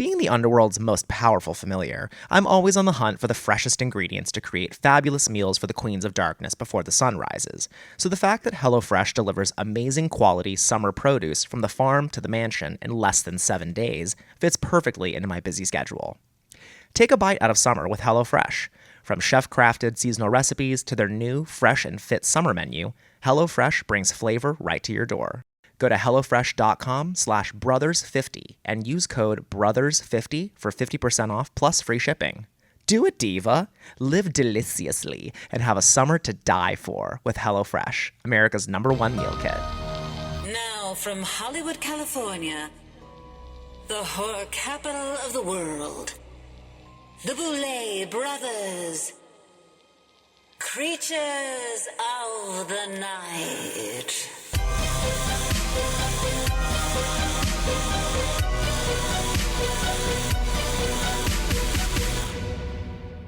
Being the underworld's most powerful familiar, I'm always on the hunt for the freshest ingredients to create fabulous meals for the Queens of Darkness before the sun rises. So the fact that HelloFresh delivers amazing quality summer produce from the farm to the mansion in less than 7 days fits perfectly into my busy schedule. Take a bite out of summer with HelloFresh. From chef-crafted seasonal recipes to their new, fresh and fit summer menu, HelloFresh brings flavor right to your door. Go to HelloFresh.com/brothers50 and use code BROTHERS50 for 50% off plus free shipping. Do it, Diva. Live deliciously and have a summer to die for with HelloFresh, America's #1 meal kit. Now from Hollywood, California, the horror capital of the world, the Boulet Brothers, creatures of the night.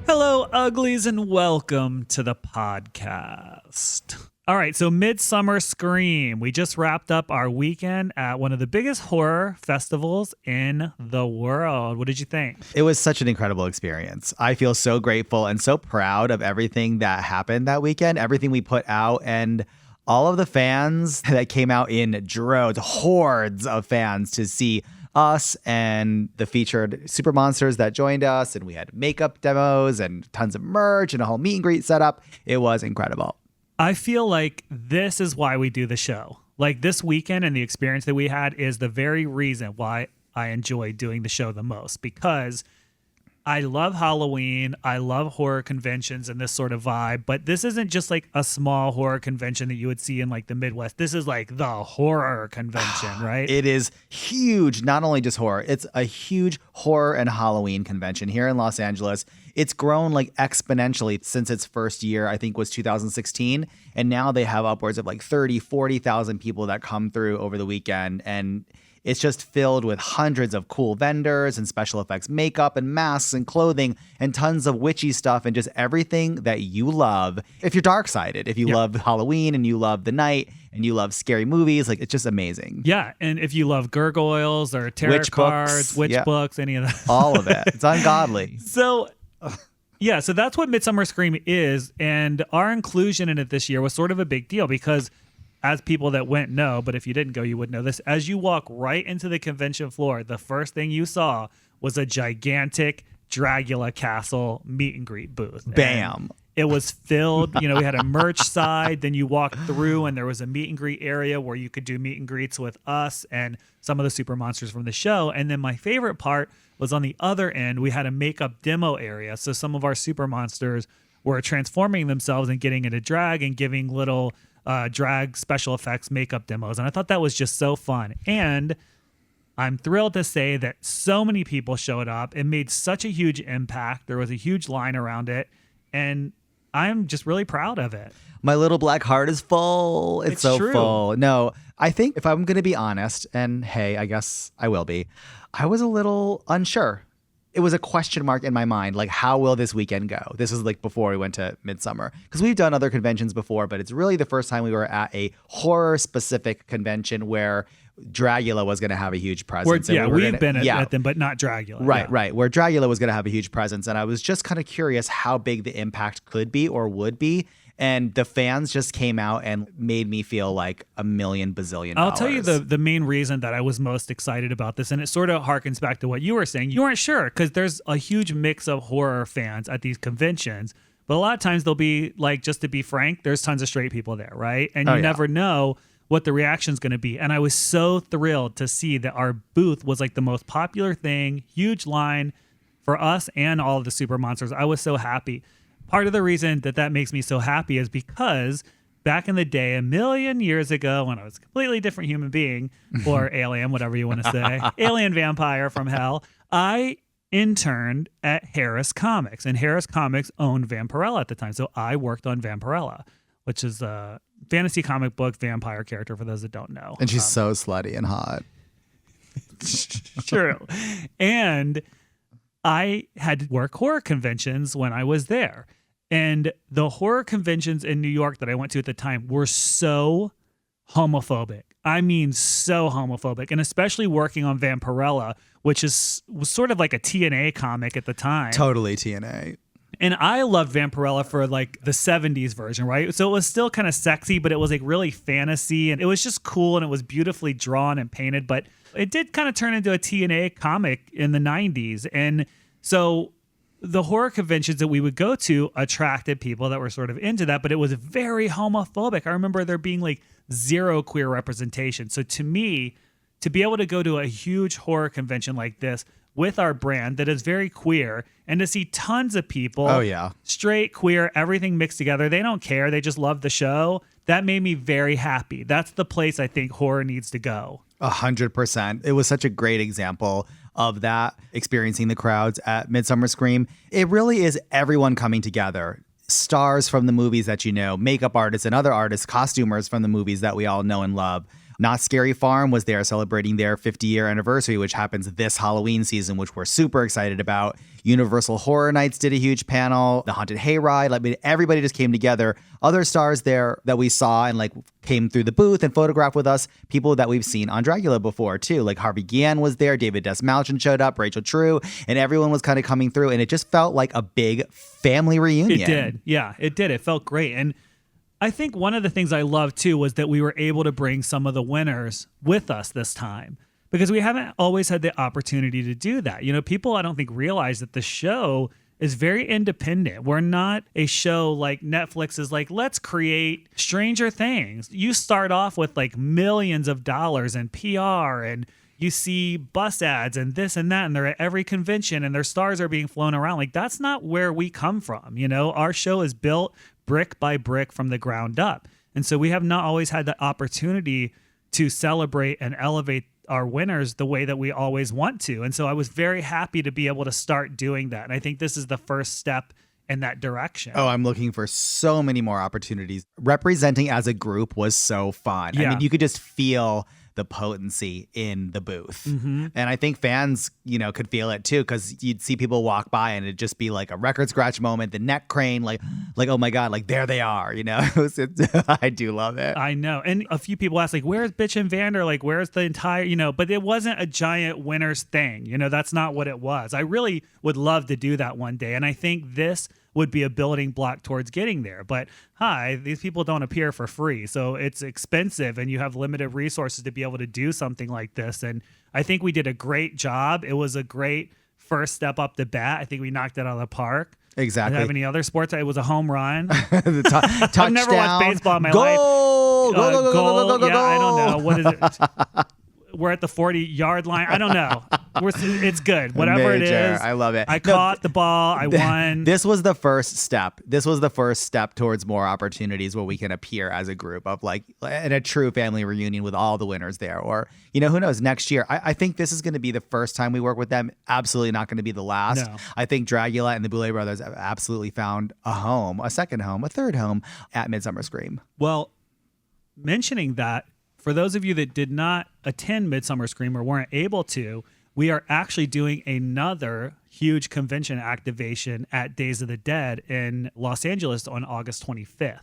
Hello, uglies, and welcome to the podcast. All right, so Midsummer Scream. We just wrapped up our weekend at one of the biggest horror festivals in the world. What did you think? It was such an incredible experience. I feel so grateful and so proud of everything that happened that weekend, everything we put out, and all of the fans that came out in droves, hordes of fans to see us and the featured super monsters that joined us. And we had makeup demos and tons of merch and a whole meet and greet setup. It was incredible. I feel like this is why we do the show. Like this weekend and the experience that we had is the very reason why I enjoy doing the show the most, because I love Halloween. I love horror conventions and this sort of vibe, but this isn't just like a small horror convention that you would see in like the Midwest. This is like the horror convention, right? It is huge. Not only just horror, it's a huge horror and Halloween convention here in Los Angeles. It's grown like exponentially since its first year, I think was 2016. And now they have upwards of like 30, 40,000 people that come through over the weekend. And it's just filled with hundreds of cool vendors and special effects makeup and masks and clothing and tons of witchy stuff and just everything that you love. If you're dark-sided, if you love Halloween and you love the night and you love scary movies, like it's just amazing. Yeah, and if you love gargoyles or tarot cards, witch books, any of that. All of it. It's ungodly. So that's what Midsummer Scream is, and our inclusion in it this year was sort of a big deal because as people that went know, but if you didn't go, you would know this. As you walk right into the convention floor, the first thing you saw was a gigantic Dracula Castle meet and greet booth. Bam. And it was filled. We had a merch side. Then you walked through and there was a meet and greet area where you could do meet and greets with us and some of the super monsters from the show. And then my favorite part was on the other end, we had a makeup demo area. So some of our super monsters were transforming themselves and getting into drag and giving little drag special effects makeup demos. And I thought that was just so fun. And I'm thrilled to say that so many people showed up. It made such a huge impact. There was a huge line around it. And I'm just really proud of it. My little black heart is full. It's so true. full. No, I think if I'm going to be honest, and hey, I guess I will be, I was a little unsure. It was a question mark in my mind, like, how will this weekend go? This was like before we went to Midsummer. Because we've done other conventions before, but it's really the first time we were at a horror-specific convention where Dracula was going to have a huge presence. We've been at them, but not Dracula. Right. Where Dracula was going to have a huge presence. And I was just kind of curious how big the impact could be or would be. And the fans just came out and made me feel like $1 million bazillion. I'll tell you the main reason that I was most excited about this, and it sort of harkens back to what you were saying. You weren't sure because there's a huge mix of horror fans at these conventions, but a lot of times they'll be like, just to be frank, there's tons of straight people there, right? And you never know what the reaction's going to be. And I was so thrilled to see that our booth was like the most popular thing, huge line for us and all of the super monsters. I was so happy. Part of the reason that makes me so happy is because back in the day, 1 million years ago, when I was a completely different human being, or alien, whatever you want to say, alien vampire from hell, I interned at Harris Comics. And Harris Comics owned Vampirella at the time. So I worked on Vampirella, which is a fantasy comic book vampire character for those that don't know. And she's so slutty and hot. True. And I had to work horror conventions when I was there. And the horror conventions in New York that I went to at the time were so homophobic. I mean, so homophobic, and especially working on Vampirella, which was sort of like a TNA comic at the time. Totally TNA. And I loved Vampirella for like the 70s version, right? So it was still kind of sexy, but it was like really fantasy, and it was just cool, and it was beautifully drawn and painted, but it did kind of turn into a TNA comic in the 90s. And so the horror conventions that we would go to attracted people that were sort of into that, but it was very homophobic. I remember there being like zero queer representation. So to me, to be able to go to a huge horror convention like this with our brand that is very queer, and to see tons of people, Oh, yeah. straight, queer, everything mixed together, they don't care, they just love the show, that made me very happy. That's the place I think horror needs to go. 100%. It was such a great example of that, experiencing the crowds at Midsummer Scream. It really is everyone coming together. Stars from the movies that you know, makeup artists and other artists, costumers from the movies that we all know and love. Not Scary Farm was there celebrating their 50-year anniversary, which happens this Halloween season, which we're super excited about. Universal Horror Nights did a huge panel. The Haunted Hayride. I mean, everybody just came together. Other stars there that we saw and like came through the booth and photographed with us. People that we've seen on Dragula before too. Like Harvey Guillen was there. David Desmalchin showed up. Rachel True. And everyone was kind of coming through. And it just felt like a big family reunion. It did. Yeah, it did. It felt great. And I think one of the things I loved too was that we were able to bring some of the winners with us this time, because we haven't always had the opportunity to do that. You know, people I don't think realize that the show is very independent. We're not a show like Netflix is like, let's create Stranger Things. You start off with like millions of dollars in PR, and you see bus ads and this and that, and they're at every convention and their stars are being flown around. Like, that's not where we come from. You know, our show is built brick by brick from the ground up. And so we have not always had the opportunity to celebrate and elevate our winners the way that we always want to. And so I was very happy to be able to start doing that. And I think this is the first step in that direction. Oh, I'm looking for so many more opportunities. Representing as a group was so fun. Yeah. I mean, you could just feel the potency in the booth. Mm-hmm. And I think fans, you know, could feel it too, because you'd see people walk by and it'd just be like a record scratch moment, the neck crane, like, oh my God, like there they are, you know? I do love it. I know. And a few people asked, like, where's Bitch and Vander? Like, where's the entire, you know, but it wasn't a giant winners thing. You know, that's not what it was. I really would love to do that one day. And I think this would be a building block towards getting there. But these people don't appear for free. So it's expensive and you have limited resources to be able to do something like this. And I think we did a great job. It was a great first step up the bat. I think we knocked it out of the park. Exactly. Did I have any other sports? It was a home run. Touchdown. I've never watched baseball in my life. Goal! Go. Yeah, I don't know. What is it? We're at the 40-yard line. I don't know. It's good. Whatever it Major. is. I love it. I caught the ball. I won. This was the first step. This was the first step towards more opportunities where we can appear as a group of like in a true family reunion with all the winners there. Or, you know, who knows, next year. I think this is going to be the first time we work with them. Absolutely not going to be the last. No. I think Dragula and the Boulet Brothers have absolutely found a home, a second home, a third home at Midsummer Scream. Well, mentioning that, for those of you that did not attend Midsummer Scream or weren't able to, we are actually doing another huge convention activation at Days of the Dead in Los Angeles on August 25th.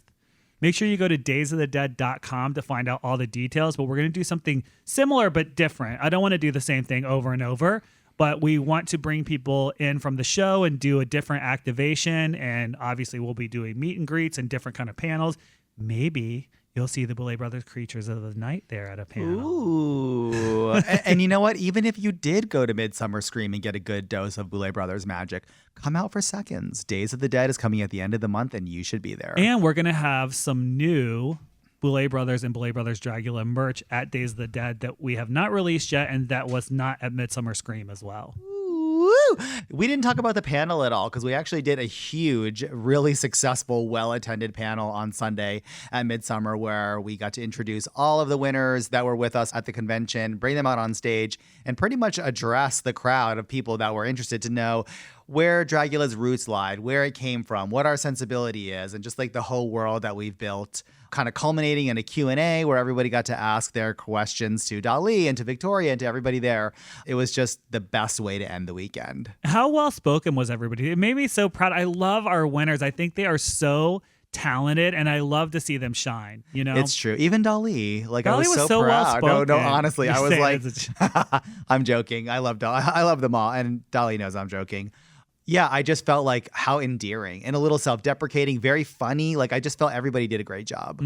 Make sure you go to daysofthedead.com to find out all the details, but we're going to do something similar but different. I don't want to do the same thing over and over, but we want to bring people in from the show and do a different activation, and obviously we'll be doing meet and greets and different kind of panels. Maybe you'll see the Boulet Brothers Creatures of the Night there at a panel. Ooh. and you know what? Even if you did go to Midsummer Scream and get a good dose of Boulet Brothers magic, come out for seconds. Days of the Dead is coming at the end of the month, and you should be there. And we're going to have some new Boulet Brothers and Boulet Brothers Dragula merch at Days of the Dead that we have not released yet, and that was not at Midsummer Scream as well. Woo! We didn't talk about the panel at all because we actually did a huge, really successful, well-attended panel on Sunday at Midsummer where we got to introduce all of the winners that were with us at the convention, bring them out on stage, and pretty much address the crowd of people that were interested to know where Dragula's roots lied, where it came from, what our sensibility is, and just like the whole world that we've built, kind of culminating in a Q&A where everybody got to ask their questions to Dali and to Victoria and to everybody there. It was just the best way to end the weekend. How well spoken was everybody? It made me so proud. I love our winners. I think they are so talented, and I love to see them shine. You know, It's true. Even Dali, like I Dali was was so so proud. well-spoken. No, honestly, You I was say it like, as I'm joking. I love Dali. I love them all, and Dali knows I'm joking. Yeah, I just felt like how endearing and a little self-deprecating, very funny. Like I just felt everybody did a great job.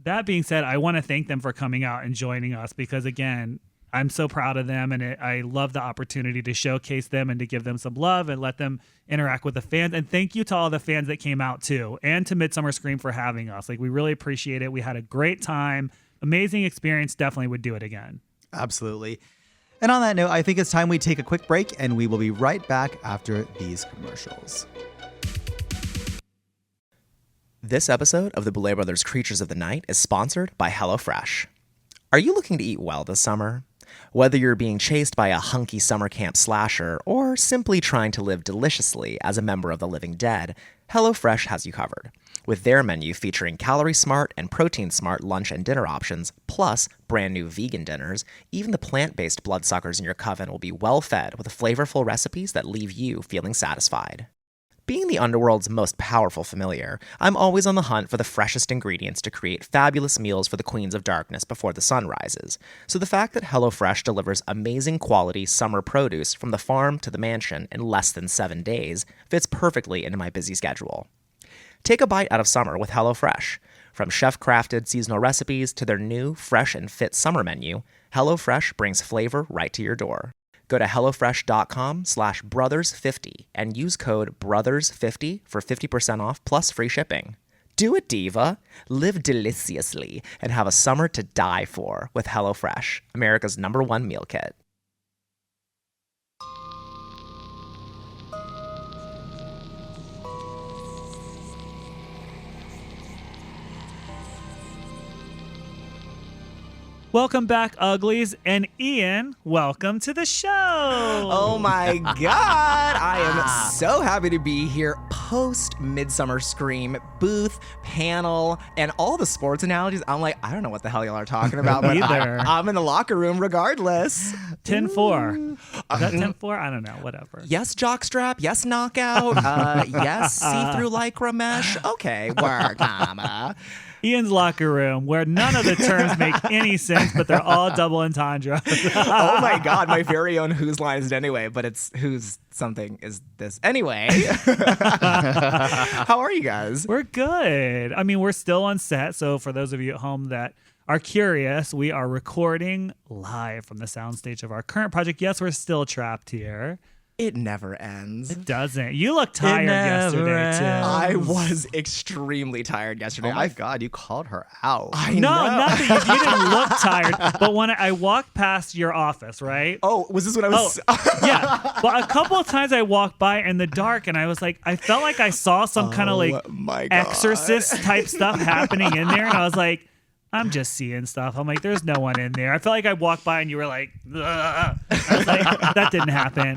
That being said, I want to thank them for coming out and joining us because, again, I'm so proud of them, and I love the opportunity to showcase them and to give them some love and let them interact with the fans. And thank you to all the fans that came out too, and to Midsummer Scream for having us. Like, we really appreciate it. We had a great time, amazing experience. Definitely would do it again. Absolutely. And on that note, I think it's time we take a quick break, and we will be right back after these commercials. This episode of the Boulet Brothers Creatures of the Night is sponsored by HelloFresh. Are you looking to eat well this summer? Whether you're being chased by a hunky summer camp slasher or simply trying to live deliciously as a member of the living dead, HelloFresh has you covered. With their menu featuring calorie-smart and protein-smart lunch and dinner options, plus brand new vegan dinners, even the plant-based bloodsuckers in your coven will be well-fed with flavorful recipes that leave you feeling satisfied. Being the underworld's most powerful familiar, I'm always on the hunt for the freshest ingredients to create fabulous meals for the Queens of Darkness before the sun rises. So the fact that HelloFresh delivers amazing quality summer produce from the farm to the mansion in less than 7 days fits perfectly into my busy schedule. Take a bite out of summer with HelloFresh. From chef-crafted seasonal recipes to their new, fresh and fit summer menu, HelloFresh brings flavor right to your door. Go to HelloFresh.com/brothers50 and use code BROTHERS50 for 50% off plus free shipping. Do it, Diva. Live deliciously and have a summer to die for with HelloFresh, America's #1 meal kit. Welcome back, Uglies. And Ian, welcome to the show. Oh my God! I am so happy to be here post Midsummer Scream booth, panel, and all the sports analogies. I'm like, I don't know what the hell y'all are talking about, but Either. I'm in the locker room regardless. 10-4. Is that 10-4? I don't know. Whatever. Yes, jockstrap. Yes, knockout. Yes, see-through lycra mesh. Okay, work, mama. Ian's locker room, where none of the terms make any sense, but they're all double entendre. Oh my God, my very own Whose Line Is It Anyway, but it's Whose something is this. Anyway. How are you guys? We're good. I mean, we're still on set. So for those of you at home that are curious, we are recording live from the soundstage of our current project. Yes, we're still trapped here. It never ends. It doesn't. You look tired yesterday, too. I was extremely tired yesterday. Oh my God, you called her out. I No, know. not that you didn't look tired, but when I walked past your office, right? Oh, was this when I was... Yeah. But a couple of times I walked by in the dark and I was like, I felt like I saw some kind of like my God. exorcist type stuff happening in there. And I was like, I'm just seeing stuff. I'm like, there's no one in there. I felt like I walked by and you were like, ugh. I was like, that didn't happen.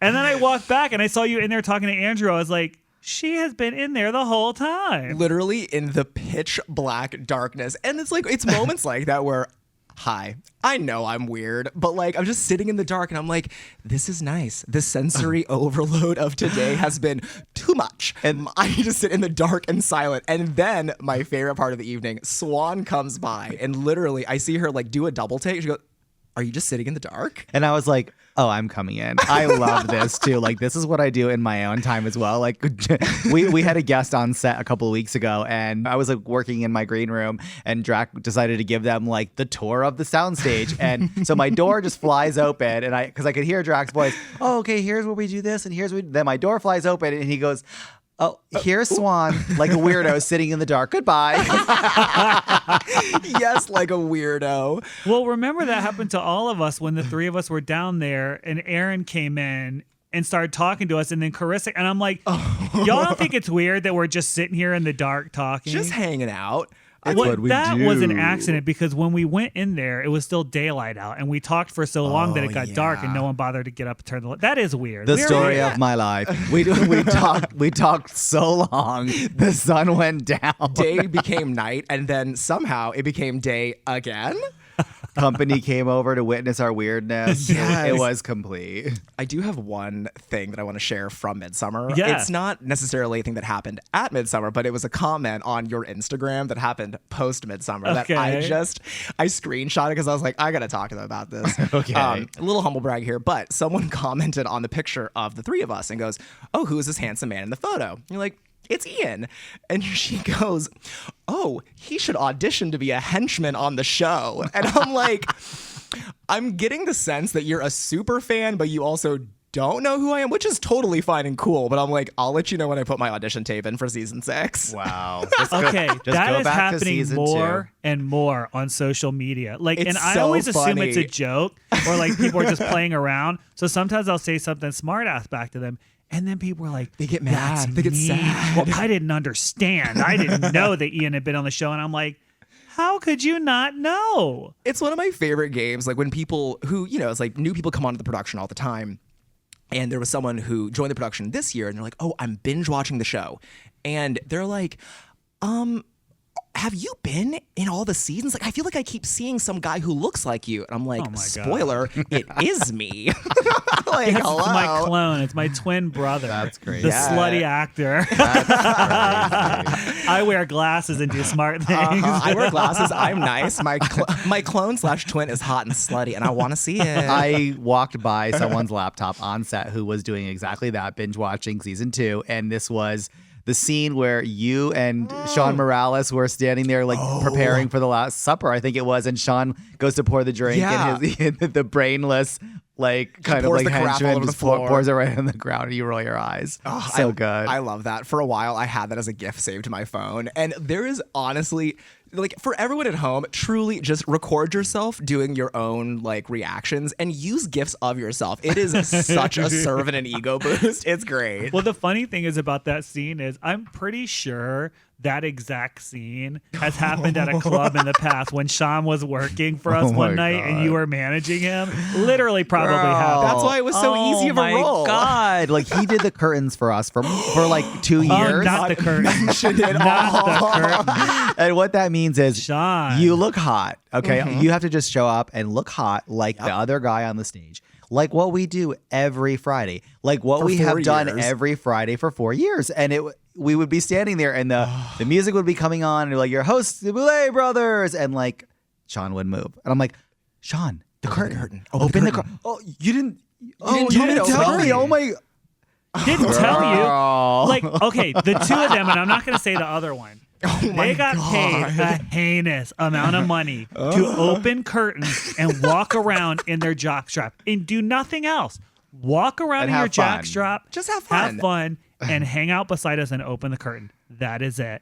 And then I walked back and I saw you in there talking to Andrew. I was like, she has been in there the whole time. Literally in the pitch black darkness. And it's like, it's moments like that where, hi, I know I'm weird, but like, I'm just sitting in the dark and I'm like, this is nice. The sensory overload of today has been too much. And I need to sit in the dark and silent. And then my favorite part of the evening, Swan comes by and literally I see her like do a double take. She goes, are you just sitting in the dark? And I was like, oh, I'm coming in. I love this too. Like, this is what I do in my own time as well. Like, we had a guest on set a couple of weeks ago, and I was like working in my green room, and Drac decided to give them like the tour of the soundstage. And so my door just flies open, and because I could hear Drac's voice. Oh, okay, here's where we do this, and here's then my door flies open, and he goes, oh, here's Swan, like a weirdo sitting in the dark. Goodbye. Yes, like a weirdo. Well, remember that happened to all of us when the three of us were down there and Aaron came in and started talking to us, and then Carissa, and I'm like, y'all don't think it's weird that we're just sitting here in the dark talking? Just hanging out. It's what we that do. was an accident because when we went in there, it was still daylight out, and we talked for so long that it got dark, and no one bothered to get up and turn the light. That is weird. The We're story weird. of my life. We talked so long. The sun went down. Day became night, and then somehow it became day again. company came over to witness our weirdness. Yes. It was complete. I do have one thing that I want to share from Midsummer. Yeah. It's not necessarily a thing that happened at Midsummer, but it was a comment on your Instagram that happened post Midsummer that I screenshotted because I was like, I got to talk to them about this. Okay. A little humble brag here, but someone commented on the picture of the three of us and goes, oh, who is this handsome man in the photo? And you're like, it's Ian. And she goes, oh, he should audition to be a henchman on the show. And I'm like, I'm getting the sense that you're a super fan, but you also don't know who I am, which is totally fine and cool. But I'm like, I'll let you know when I put my audition tape in for season 6. Wow. Okay, just that go is back to happening season more 2. and more on social media. Like, It's and I so always assume it's a funny. joke or like people are just playing around. So sometimes I'll say something smart ass back to them. And then people are like, They get mad. "That's They get mean." sad. Well, I didn't understand. I didn't know that Ian had been on the show. And I'm like, how could you not know? It's one of my favorite games. Like when people who, it's like new people come onto the production all the time. And there was someone who joined the production this year and they're like, oh, I'm binge watching the show. And they're like, have you been in all the seasons? Like, I feel like I keep seeing some guy who looks like you. And I'm like, Oh my God. spoiler, it is me. Like, It's hello. my clone. It's my twin brother. That's great. The Yeah. slutty actor. I wear glasses and do smart things. I wear glasses. I'm nice. My clone/twin is hot and slutty, and I want to see it. I walked by someone's laptop on set who was doing exactly that, binge watching season 2, and this was the scene where you and Sean Morales were standing there like preparing for the Last Supper, I think it was, and Sean goes to pour the drink Yeah. and the brainless like kind of pours like the crap all henchman over the just pours floor. it right on the ground and you roll your eyes. So good. I love that. For a while, I had that as a GIF saved to my phone. And there is honestly, like, for everyone at home, truly just record yourself doing your own, like, reactions and use GIFs of yourself. It is such a serve and an ego boost. It's great. Well, the funny thing is about that scene is I'm pretty sure that exact scene has happened at a club in the past when Sean was working for us Oh one my night and God. you were managing him. Literally probably happened. That's why it was so easy of a my role. God. Like he did the curtains for us for like 2 years. Oh, not the curtain. Mentioned it Not all. the curtain. And what that means is Sean. you look hot. Okay. Mm-hmm. You have to just show up and look hot like the other guy on the stage. Like what we do every Friday. Like what For we 4 have done years. every Friday for 4 years. And we would be standing there and the music would be coming on and you're like, your hosts, the Boulay Brothers. And like Sean would move. And I'm like, Sean, the curtain. Open the curtain. Oh, you didn't. Oh, didn't you tell me didn't to open tell the me. curtain. Oh my. Didn't tell you. Girl. Like, okay, the two of them, and I'm not going to say the other one. They got paid a heinous amount of money to open curtains and walk around in their jockstrap and do nothing else. Walk around And in your have fun. jockstrap, Just have fun. and hang out beside us and open the curtain. That is it.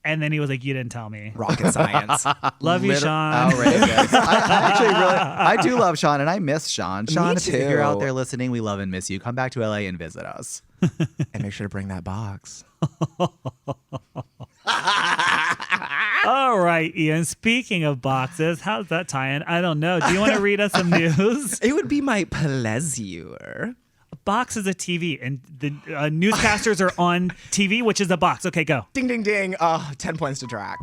And then he was like, "You didn't tell me." Rocket science. Love you, Sean. Outrageous. I actually I do love Sean and I miss Sean. Sean, if you're too. out there listening, we love and miss you. Come back to LA and visit us. And make sure to bring that box. All right, Ian. Speaking of boxes, how's that tie in? I don't know. Do you want to read us some news? It would be my pleasure. A box is a TV, and the newscasters are on TV, which is a box. Okay, go. Ding, ding, ding. 10 points to track.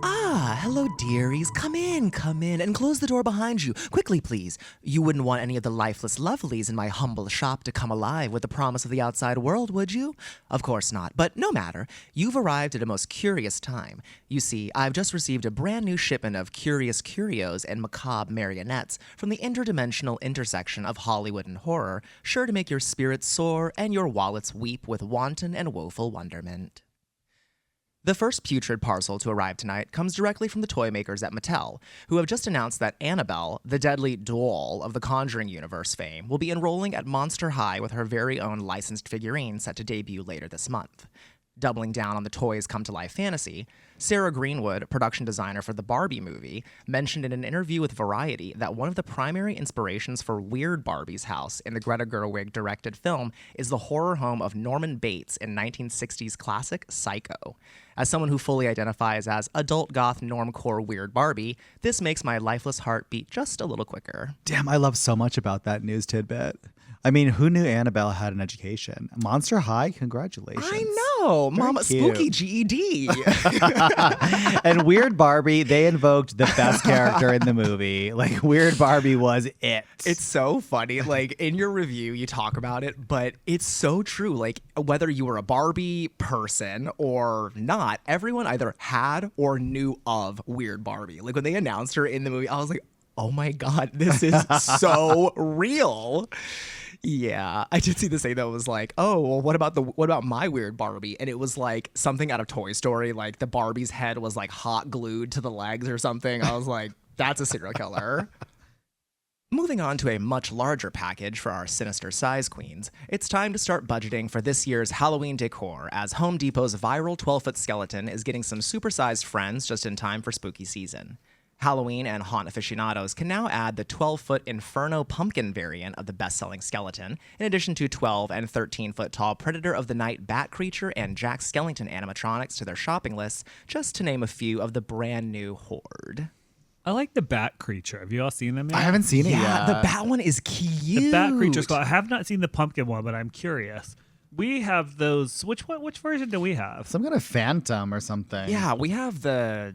Ah, hello, dearies. Come in, and close the door behind you. Quickly, please. You wouldn't want any of the lifeless lovelies in my humble shop to come alive with the promise of the outside world, would you? Of course not, but no matter. You've arrived at a most curious time. You see, I've just received a brand new shipment of curious curios and macabre marionettes from the interdimensional intersection of Hollywood and horror, sure to make your spirits soar and your wallets weep with wanton and woeful wonderment. The first putrid parcel to arrive tonight comes directly from the toy makers at Mattel, who have just announced that Annabelle, the deadly doll of the Conjuring universe fame, will be enrolling at Monster High with her very own licensed figurine set to debut later this month. Doubling down on the toys come-to-life fantasy, Sarah Greenwood, production designer for the Barbie movie, mentioned in an interview with Variety that one of the primary inspirations for Weird Barbie's house in the Greta Gerwig-directed film is the horror home of Norman Bates in 1960s classic Psycho. As someone who fully identifies as adult goth normcore Weird Barbie, this makes my lifeless heart beat just a little quicker. Damn, I love so much about that news tidbit. I mean, who knew Annabelle had an education? Monster High? Congratulations. I know. Oh, Mama, cute. spooky GED. And Weird Barbie, they invoked the best character in the movie. Like, Weird Barbie was it. It's so funny. Like, in your review, you talk about it, but it's so true. Like, whether you were a Barbie person or not, everyone either had or knew of Weird Barbie. Like, when they announced her in the movie, I was like, oh my God, this is so real. Yeah, I did see the thing that was like, oh, well, what about my Weird Barbie? And it was like something out of Toy Story, like the Barbie's head was like hot glued to the legs or something. I was like, that's a serial killer. Moving on to a much larger package for our sinister size queens, it's time to start budgeting for this year's Halloween decor, as Home Depot's viral 12-foot skeleton is getting some supersized friends just in time for spooky season. Halloween and haunt aficionados can now add the 12-foot Inferno pumpkin variant of the best-selling skeleton, in addition to 12 and 13-foot tall Predator of the Night bat creature and Jack Skellington animatronics to their shopping lists, just to name a few of the brand new horde. I like the bat creature. Have you all seen them yet? I haven't seen it Yeah, yet. the bat one is cute. The bat creature's cool. I have not seen the pumpkin one, but I'm curious. We have those. Which version do we have? Some kind of phantom or something. Yeah, we have the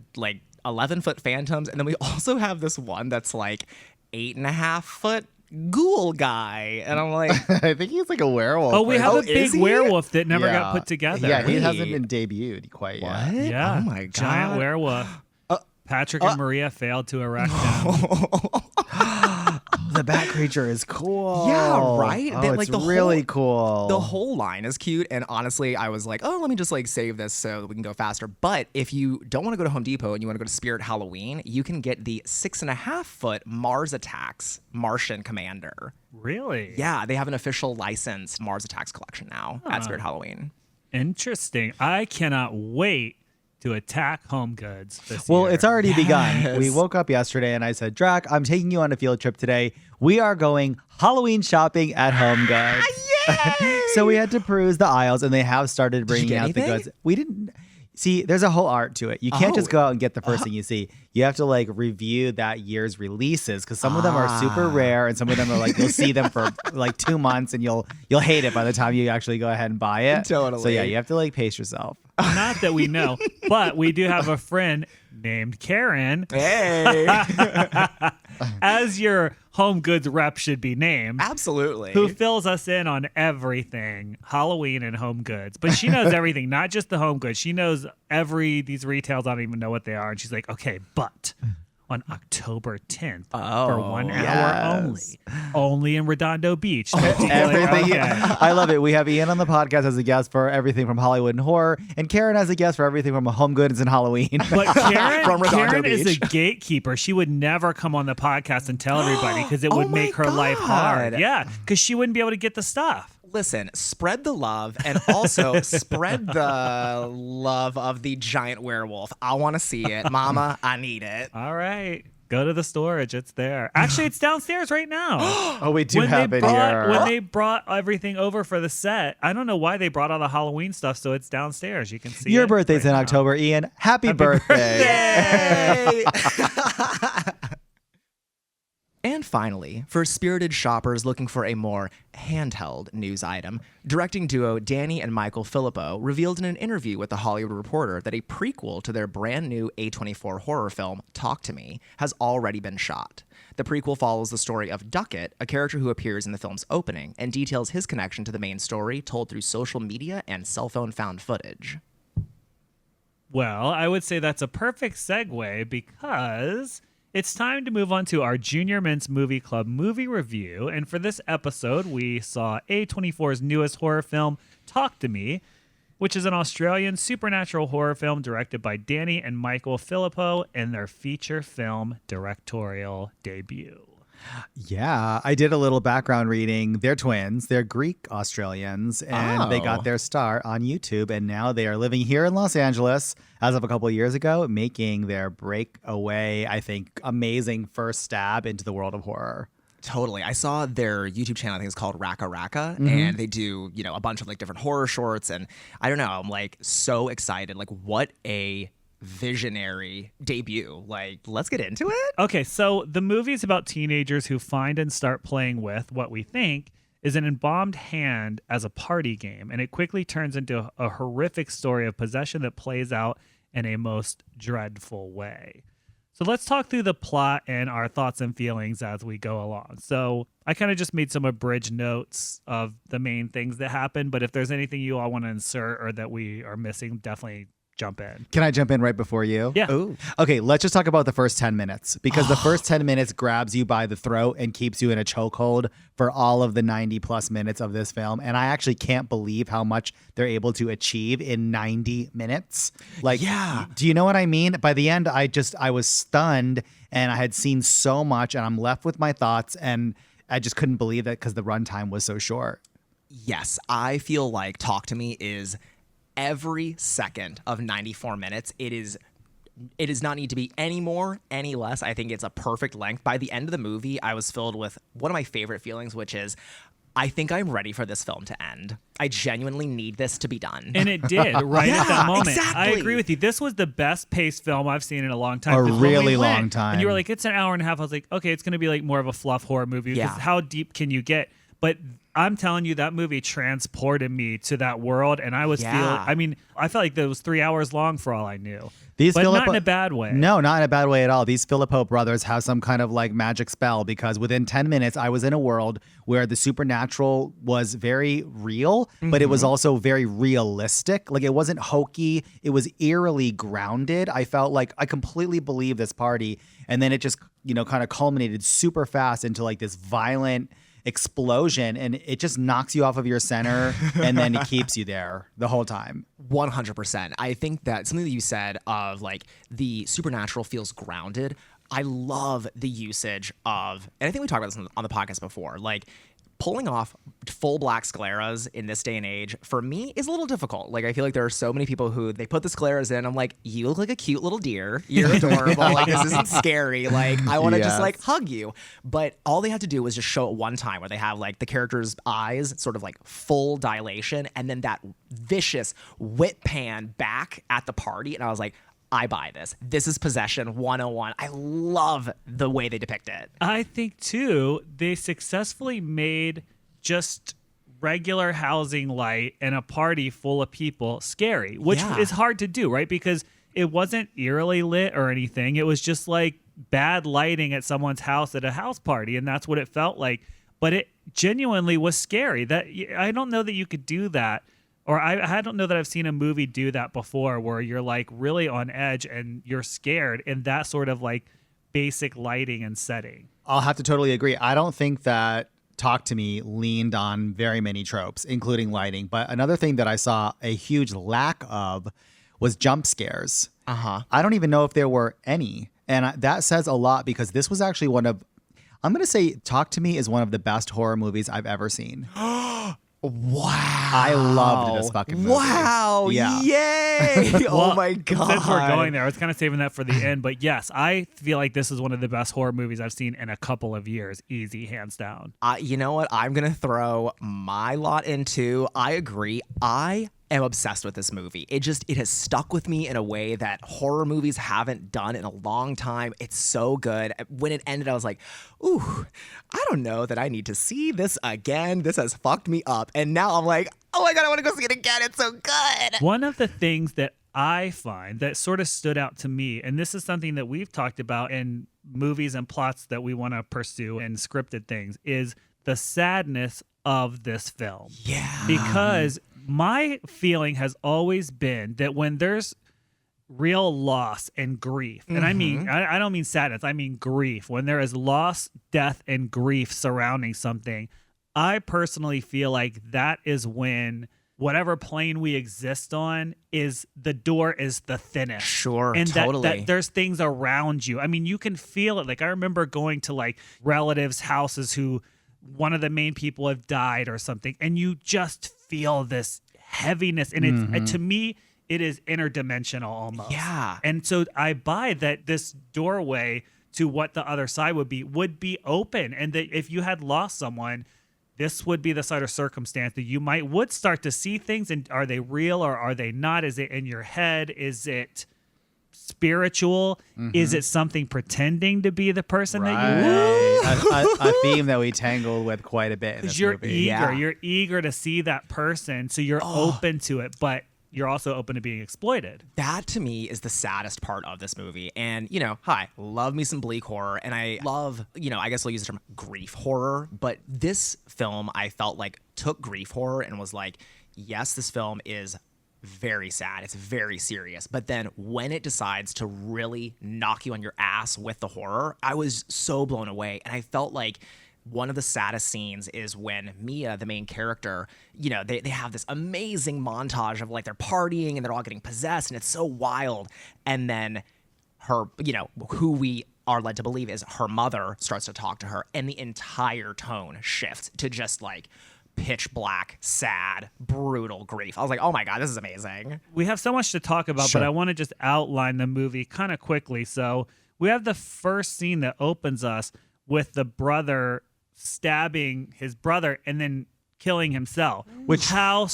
11-foot phantoms, and then we also have this one that's like 8.5-foot ghoul guy, and I'm like, I think he's like a werewolf. Oh, we have a is big he? werewolf that never Yeah. got put together. Yeah, he Wait. hasn't been debuted quite what? yet. Yeah. Oh my God. Giant werewolf. Patrick and Maria failed to erect him. The bat creature is cool. Yeah, right? Oh, They- it's like, the really whole- cool. The whole line is cute, and honestly, I was like, oh, let me just save this so that we can go faster. But if you don't want to go to Home Depot and you want to go to Spirit Halloween, you can get the 6.5-foot Mars Attacks Martian Commander. Really? Yeah, they have an official licensed Mars Attacks collection now at Spirit Halloween. Interesting. I cannot wait to attack Home Goods this Well, year. it's already begun. Yes. We woke up yesterday and I said, Drac, I'm taking you on a field trip today. We are going Halloween shopping at Home Goods. So we had to peruse the aisles and they have started bringing get out the anything? goods. We didn't. See, there's a whole art to it. You can't just go out and get the first thing you see. You have to review that year's releases because some of them are super rare and some of them are you'll see them for 2 months and you'll hate it by the time you actually go ahead and buy it. Totally. So yeah, you have to pace yourself. Not that we know, but we do have a friend named Karen, Hey! as your Home Goods rep should be named, Absolutely. who fills us in on everything Halloween and Home Goods. But she knows everything, not just the Home Goods. She knows these retails. I don't even know what they are. And she's like, okay, but on October 10th for 1 hour only in Redondo Beach. Everything. Okay. I love it. We have Ian on the podcast as a guest for everything from Hollywood and horror, and Karen as a guest for everything from Home Goods and Halloween. But From Redondo Karen is a Beach. gatekeeper. She would never come on the podcast and tell everybody because it would Oh my make her life hard. God. Yeah, because she wouldn't be able to get the stuff. Listen, spread the love and also spread the love of the giant werewolf. I want to see it. Mama, I need it. All right. Go to the storage. It's there. Actually, it's downstairs right now. Oh, we do have it here. When they brought everything over for the set, I don't know why they brought all the Halloween stuff, so it's downstairs. You can see Your it birthday's right in now. October, Ian. Happy birthday. Yay! And finally, for spirited shoppers looking for a more handheld news item, directing duo Danny and Michael Filippo revealed in an interview with The Hollywood Reporter that a prequel to their brand new A24 horror film, Talk to Me, has already been shot. The prequel follows the story of Duckett, a character who appears in the film's opening, and details his connection to the main story told through social media and cell phone found footage. Well, I would say that's a perfect segue because it's time to move on to our Junior Mints Movie Club movie review. And for this episode, we saw A24's newest horror film, Talk to Me, which is an Australian supernatural horror film directed by Danny and Michael Filippo in their feature film directorial debut. Yeah, I did a little background reading. They're twins. They're Greek Australians, and they got their start on YouTube, and now they are living here in Los Angeles as of a couple of years ago, making their breakaway, I think, amazing first stab into the world of horror. Totally. I saw their YouTube channel, I think it's called Raka Raka, and they do, a bunch of different horror shorts, and I don't know, I'm so excited. What a visionary debut. Let's get into it. Okay, so the movie is about teenagers who find and start playing with what we think is an embalmed hand as a party game, and it quickly turns into a horrific story of possession that plays out in a most dreadful way. So let's talk through the plot and our thoughts and feelings as we go along. So I kind of just made some abridged notes of the main things that happen, but if there's anything you all want to insert or that we are missing, definitely jump in. Can I jump in right before you? Yeah. Ooh. Okay, let's just talk about the first 10 minutes because the first 10 minutes grabs you by the throat and keeps you in a chokehold for all of the 90 plus minutes of this film. And I actually can't believe how much they're able to achieve in 90 minutes. Like, Yeah. do you know what I mean? By the end, I was stunned and I had seen so much and I'm left with my thoughts and I just couldn't believe it because the runtime was so short. Yes, I feel like Talk to Me is every second of 94 minutes. It does not need to be any more, any less. I think it's a perfect length. By the end of the movie, I was filled with one of my favorite feelings, which is I think I'm ready for this film to end. I genuinely need this to be done. And it did, right at that Yeah, moment. exactly. I agree with you. This was the best paced film I've seen in a long time. A 'Cause when really we went, long time. And you were like, it's an hour and a half. I was like, okay, it's going to be like more of a fluff horror movie. Yeah. Because how deep can you get? But I'm telling you, that movie transported me to that world. And I was Yeah. I felt like that was 3 hours long for all I knew. These But not Philippa- in a bad way. No, not in a bad way at all. These Filippo brothers have some kind of like magic spell because within 10 minutes, I was in a world where the supernatural was very real, but it was also very realistic. Like it wasn't hokey, it was eerily grounded. I felt like I completely believed this party. And then it just, kind of culminated super fast into like this violent explosion and it just knocks you off of your center and then it keeps you there the whole time. 100%. I think that something that you said of like the supernatural feels grounded. I love the usage of, and I think we talked about this on the podcast before, like pulling off full black scleras in this day and age for me is a little difficult. Like I feel like there are so many people who they put the scleras in. I'm like, you look like a cute little deer. You're adorable. Like this isn't scary. Like I want to just Yes. like hug you. But all they had to do was just show it one time where they have like the character's eyes sort of like full dilation and then that vicious whip pan back at the party. And I was like, I buy this. This is Possession 101. I love the way they depict it. I think too, they successfully made just regular housing light and a party full of people scary, which Yeah. is hard to do, right? Because it wasn't eerily lit or anything. It was just like bad lighting at someone's house at a house party, and that's what it felt like. But it genuinely was scary. That I don't know that you could do that. Or I don't know that I've seen a movie do that before where you're like really on edge and you're scared in that sort of like basic lighting and setting. I'll have to totally agree. I don't think that Talk to Me leaned on very many tropes, including lighting. But another thing that I saw a huge lack of was jump scares. I don't even know if there were any. And that says a lot because this was actually I'm going to say Talk to Me is one of the best horror movies I've ever seen. Wow. I loved this fucking movie. Wow. Yeah. Yay. Oh Well, my God. Since we're going there, I was kind of saving that for the end. But yes, I feel like this is one of the best horror movies I've seen in a couple of years. Easy, hands down. You know what? I'm going to throw my lot into. I agree. I am obsessed with this movie. It has stuck with me in a way that horror movies haven't done in a long time. It's so good. When it ended, I was like, ooh, I don't know that I need to see this again. This has fucked me up. And now I'm like, oh my God, I want to go see it again. It's so good. One of the things that I find that sort of stood out to me, and this is something that we've talked about in movies and plots that we want to pursue and scripted things, is the sadness of this film. Yeah. Because my feeling has always been that when there's real loss and grief, and I mean, I don't mean sadness, I mean grief. When there is loss, death, and grief surrounding something, I personally feel like that is when whatever plane we exist on is the door is the thinnest. Sure, and totally. that there's things around you. I mean, you can feel it. Like I remember going to like relatives' houses who one of the main people have died or something, and you just feel this heaviness. And it's to me, it is interdimensional almost. Yeah. And so I buy that this doorway to what the other side would be open, and that if you had lost someone, this would be the sort of circumstance that you would start to see things. And are they real or are they not? Is it in your head? Is it spiritual? Is it something pretending to be the person that you a theme that we tangled with quite a bit in this you're movie. eager. Yeah. You're eager to see that person, so you're open to it, but you're also open to being exploited. That to me is the saddest part of this movie. And, love me some bleak horror. And I love, I guess I'll use the term grief horror. But this film, I felt like took grief horror and was like, yes, this film is very sad. It's very serious. But then when it decides to really knock you on your ass with the horror, I was so blown away. And I felt like one of the saddest scenes is when Mia, the main character, they have this amazing montage of like they're partying and they're all getting possessed and it's so wild. And then her, who we are led to believe is her mother starts to talk to her and the entire tone shifts to just like pitch black, sad, brutal grief. I was like, oh my God, this is amazing. We have so much to talk about, Sure. but I want to just outline the movie kind of quickly. So we have the first scene that opens us with the brother stabbing his brother and then killing himself. Which- how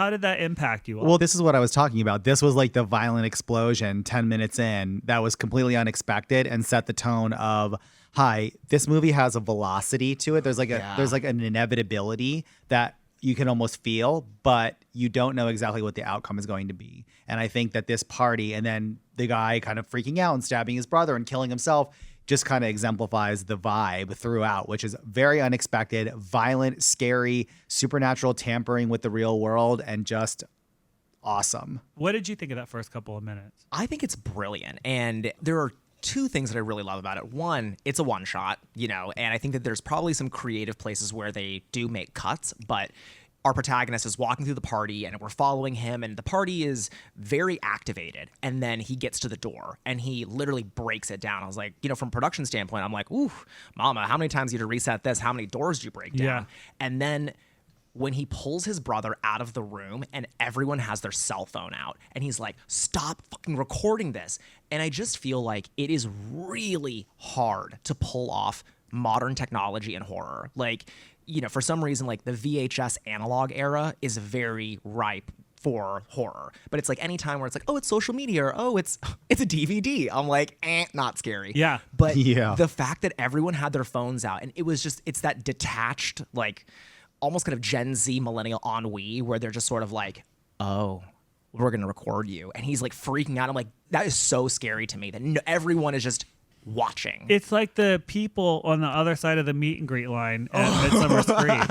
did that impact you all? Well, this is what I was talking about. This was like the violent explosion 10 minutes in that was completely unexpected and set the tone of, hi, this movie has a velocity to it. There's like an inevitability that you can almost feel, but you don't know exactly what the outcome is going to be. And I think that this party and then the guy kind of freaking out and stabbing his brother and killing himself just kind of exemplifies the vibe throughout, which is very unexpected, violent, scary, supernatural tampering with the real world, and just awesome. What did you think of that first couple of minutes? I think it's brilliant. And there are two things that I really love about it. One, it's a one shot, and I think that there's probably some creative places where they do make cuts, but our protagonist is walking through the party and we're following him and the party is very activated. And then he gets to the door and he literally breaks it down. I was like, from a production standpoint, I'm like, ooh, mama, how many times you had to reset this? How many doors did you break down? Yeah. And then when he pulls his brother out of the room and everyone has their cell phone out and he's like, stop fucking recording this. And I just feel like it is really hard to pull off modern technology and horror. Like, for some reason, like the VHS analog era is very ripe for horror. But it's like any time where it's like, oh, it's social media or oh, it's a DVD. I'm like, not scary. Yeah. But Yeah. the fact that everyone had their phones out and it's that detached, like almost kind of Gen Z millennial ennui where they're just sort of like, oh, we're going to record you. And he's like freaking out. I'm like, that is so scary to me that everyone is just watching. It's like the people on the other side of the meet and greet line at Midsummer Scream.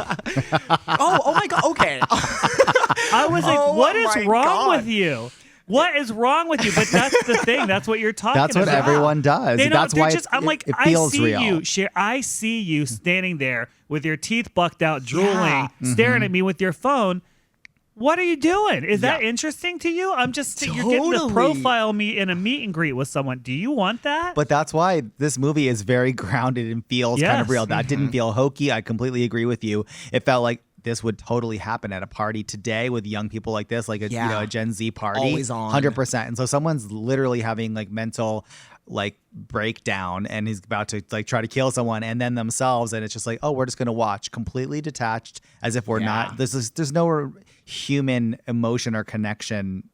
oh my God. Okay. I was like, Oh what is my wrong God. with you? What is wrong with you? But that's the thing. That's what you're talking That's what about. everyone does. They don't, That's they're why just, I'm like, it I feels see real. you, I see you standing there with your teeth bucked out, drooling, Yeah. staring at me with your phone. What are you doing? Is that Yeah. interesting to you? I'm just you're getting to Totally. profile me in a meet and greet with someone. Do you want that? But that's why this movie is very grounded and feels kind of Yes. real. That didn't feel hokey. I completely agree with you. It felt like this would totally happen at a party today with young people like this, like Yeah. a Gen Z party. Always on. 100%. And so someone's literally having like mental like breakdown and he's about to like try to kill someone and then themselves, and it's just like, oh, we're just gonna watch, completely detached, as if we're not. There's no human emotion or connection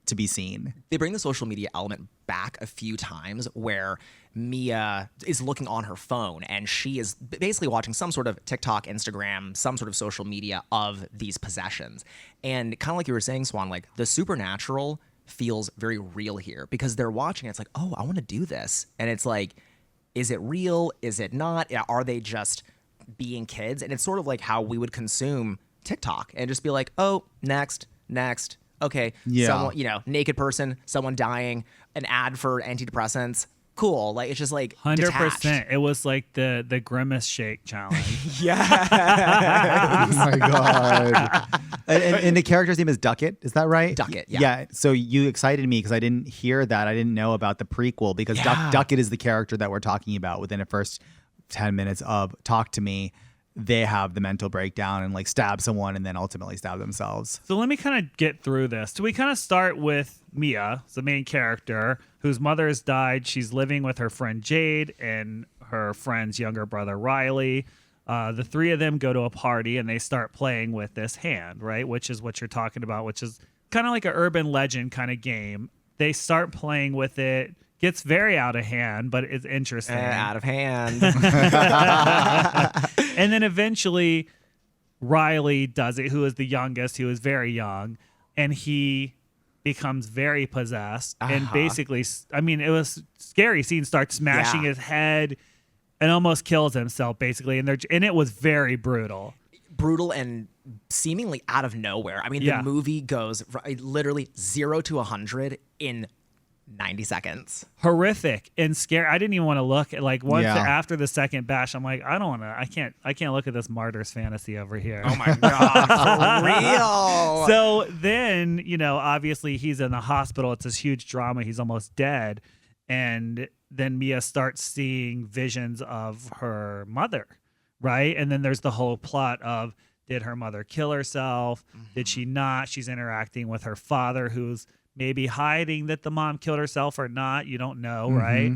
to be seen. They bring the social media element back a few times where Mia is looking on her phone and she is basically watching some sort of TikTok, Instagram, some sort of social media of these possessions. And kind of like you were saying, Swan, like the supernatural feels very real here because they're watching. It's like, oh, I want to do this. And it's like, is it real? Is it not? Are they just being kids? And it's sort of like how we would consume TikTok and just be like, oh, next. Okay, Yeah. someone, naked person, someone dying, an ad for antidepressants. Cool. Like it's just like 100%. It was like the grimace shake challenge. Oh my god! and the character's name is Duckett. Is that right? Duckett, yeah. Yeah. So you excited me because I didn't hear that. I didn't know about the prequel because Yeah. Duckett is the character that we're talking about within the first 10 minutes of Talk to Me. They have the mental breakdown and like stab someone and then ultimately stab themselves. So let me kind of get through this. So we kind of start with Mia, the main character, whose mother has died. She's living with her friend Jade and her friend's younger brother Riley. The three of them go to a party and they start playing with this hand, right? Which is what you're talking about, which is kind of like an urban legend kind of game. they start playing with it. Gets very out of hand, but it's interesting. Out of hand. And then eventually Riley does it, who is the youngest, who is very young, and he becomes very possessed and basically, I mean, it was scary scene, starts smashing his head and almost kills himself basically, and it was very brutal And seemingly out of nowhere. I mean, the movie goes literally 0 to 100 in 90 seconds. Horrific and scary. I didn't even want to look at, like, once after the second bash, I'm like, I can't look at this martyr's fantasy over here. Oh my God, for real. So then, you know, obviously he's in the hospital. It's this huge drama. He's almost dead. And then Mia starts seeing visions of her mother, right? And then there's the whole plot of, did her mother kill herself? Did she not? She's interacting with her father, who's maybe hiding that the mom killed herself or not. You don't know, right?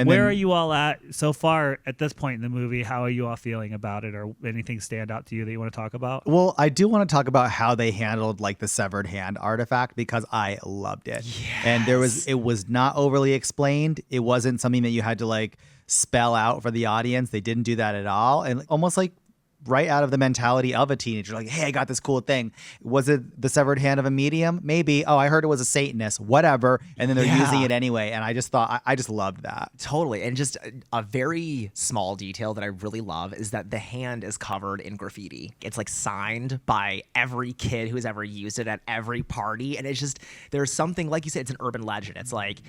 Where are you all at so far at this point in the movie? How are you all feeling about it, or anything stand out to you that you want to talk about? Well, I do want to talk about how they handled like the severed hand artifact, because I loved it. And it was not overly explained. It wasn't something that you had to like spell out for the audience. They didn't do that at all. And almost like right out of the mentality of a teenager, like, hey, I got this cool thing. Was it the severed hand of a medium? Maybe. Oh, I heard it was a Satanist, whatever. And then they're using it anyway. And I just thought, I just loved that. Totally. And just a very small detail that I really love is that the hand is covered in graffiti. It's like signed by every kid who's ever used it at every party. And it's just, there's something, like you said, it's an urban legend. It's like,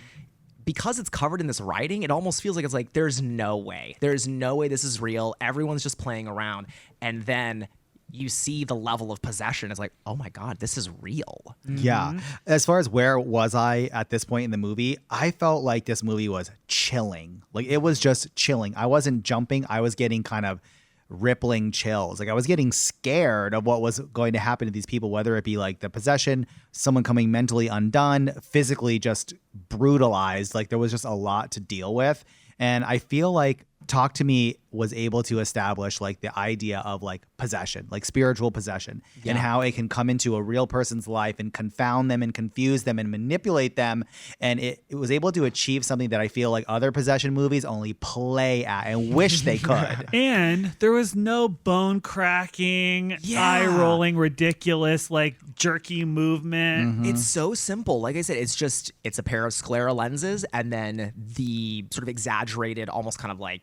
because it's covered in this writing, it almost feels like it's like, there's no way this is real. Everyone's just playing around. And then you see the level of possession. It's like, oh my God, this is real. Yeah. As far as where was I at this point in the movie, I felt like this movie was chilling. Like, it was just chilling. I wasn't jumping. I was getting kind of rippling chills. Like, I was getting scared of what was going to happen to these people, whether it be like the possession, someone coming mentally undone, physically just brutalized. Like, there was just a lot to deal with. And I feel like Talk to Me was able to establish like the idea of like possession, like spiritual possession, and how it can come into a real person's life and confound them and confuse them and manipulate them. And it was able to achieve something that I feel like other possession movies only play at and wish they could. And there was no bone cracking, eye rolling, ridiculous, like jerky movement. It's so simple. Like I said, it's a pair of sclera lenses and then the sort of exaggerated, almost kind of like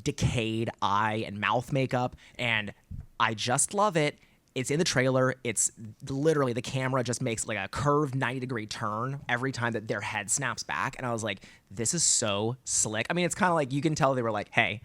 decayed eye and mouth makeup, and I just love it. It's in the trailer. It's literally the camera just makes like a curved 90-degree turn every time that their head snaps back, and I was like, this is so slick. I mean, it's kind of like you can tell they were like, hey,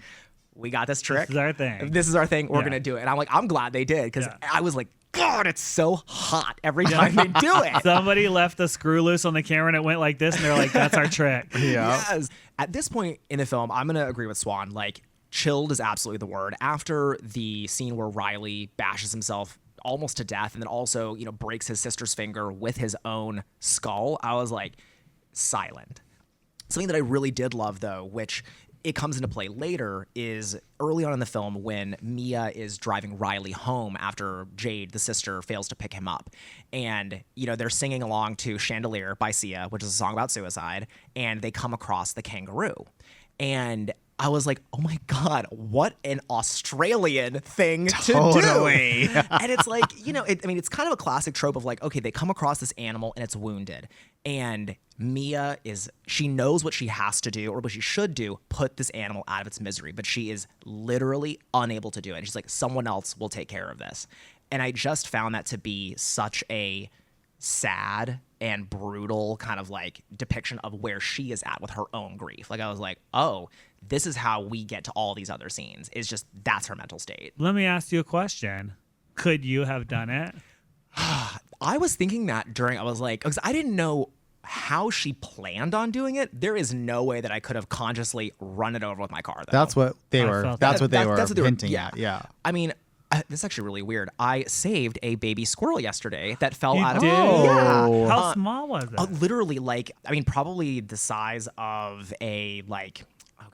we got this trick. This is our thing. We're gonna do it. And I'm like, I'm glad they did, because I was like, God, it's so hot every time they do it. Somebody left the screw loose on the camera and it went like this, and they're like, that's our trick. Yes. At this point in the film, I'm going to agree with Swan. Like, chilled is absolutely the word. After the scene where Riley bashes himself almost to death and then also, you know, breaks his sister's finger with his own skull, I was like, silent. Something that I really did love, though, which it comes into play later, is early on in the film when Mia is driving Riley home after Jade, the sister, fails to pick him up. And, you know, they're singing along to Chandelier by Sia, which is a song about suicide, and they come across the kangaroo. And I was like, oh my God, what an Australian thing to do. And it's like, you know, it's kind of a classic trope of like, okay, they come across this animal and it's wounded. And Mia she knows what she has to do, or what she should do, put this animal out of its misery. But she is literally unable to do it. And she's like, someone else will take care of this. And I just found that to be such a sad and brutal kind of like depiction of where she is at with her own grief. Like, I was like, oh, this is how we get to all these other scenes. It's just, that's her mental state. Let me ask you a question. Could you have done it? I was thinking that I was like, because I didn't know how she planned on doing it. There is no way that I could have consciously run it over with my car, though. That's what they were hinting at. Yeah. I mean, this is actually really weird. I saved a baby squirrel yesterday that fell out of. Yeah. How small was it? Literally, like, I mean, probably the size of a like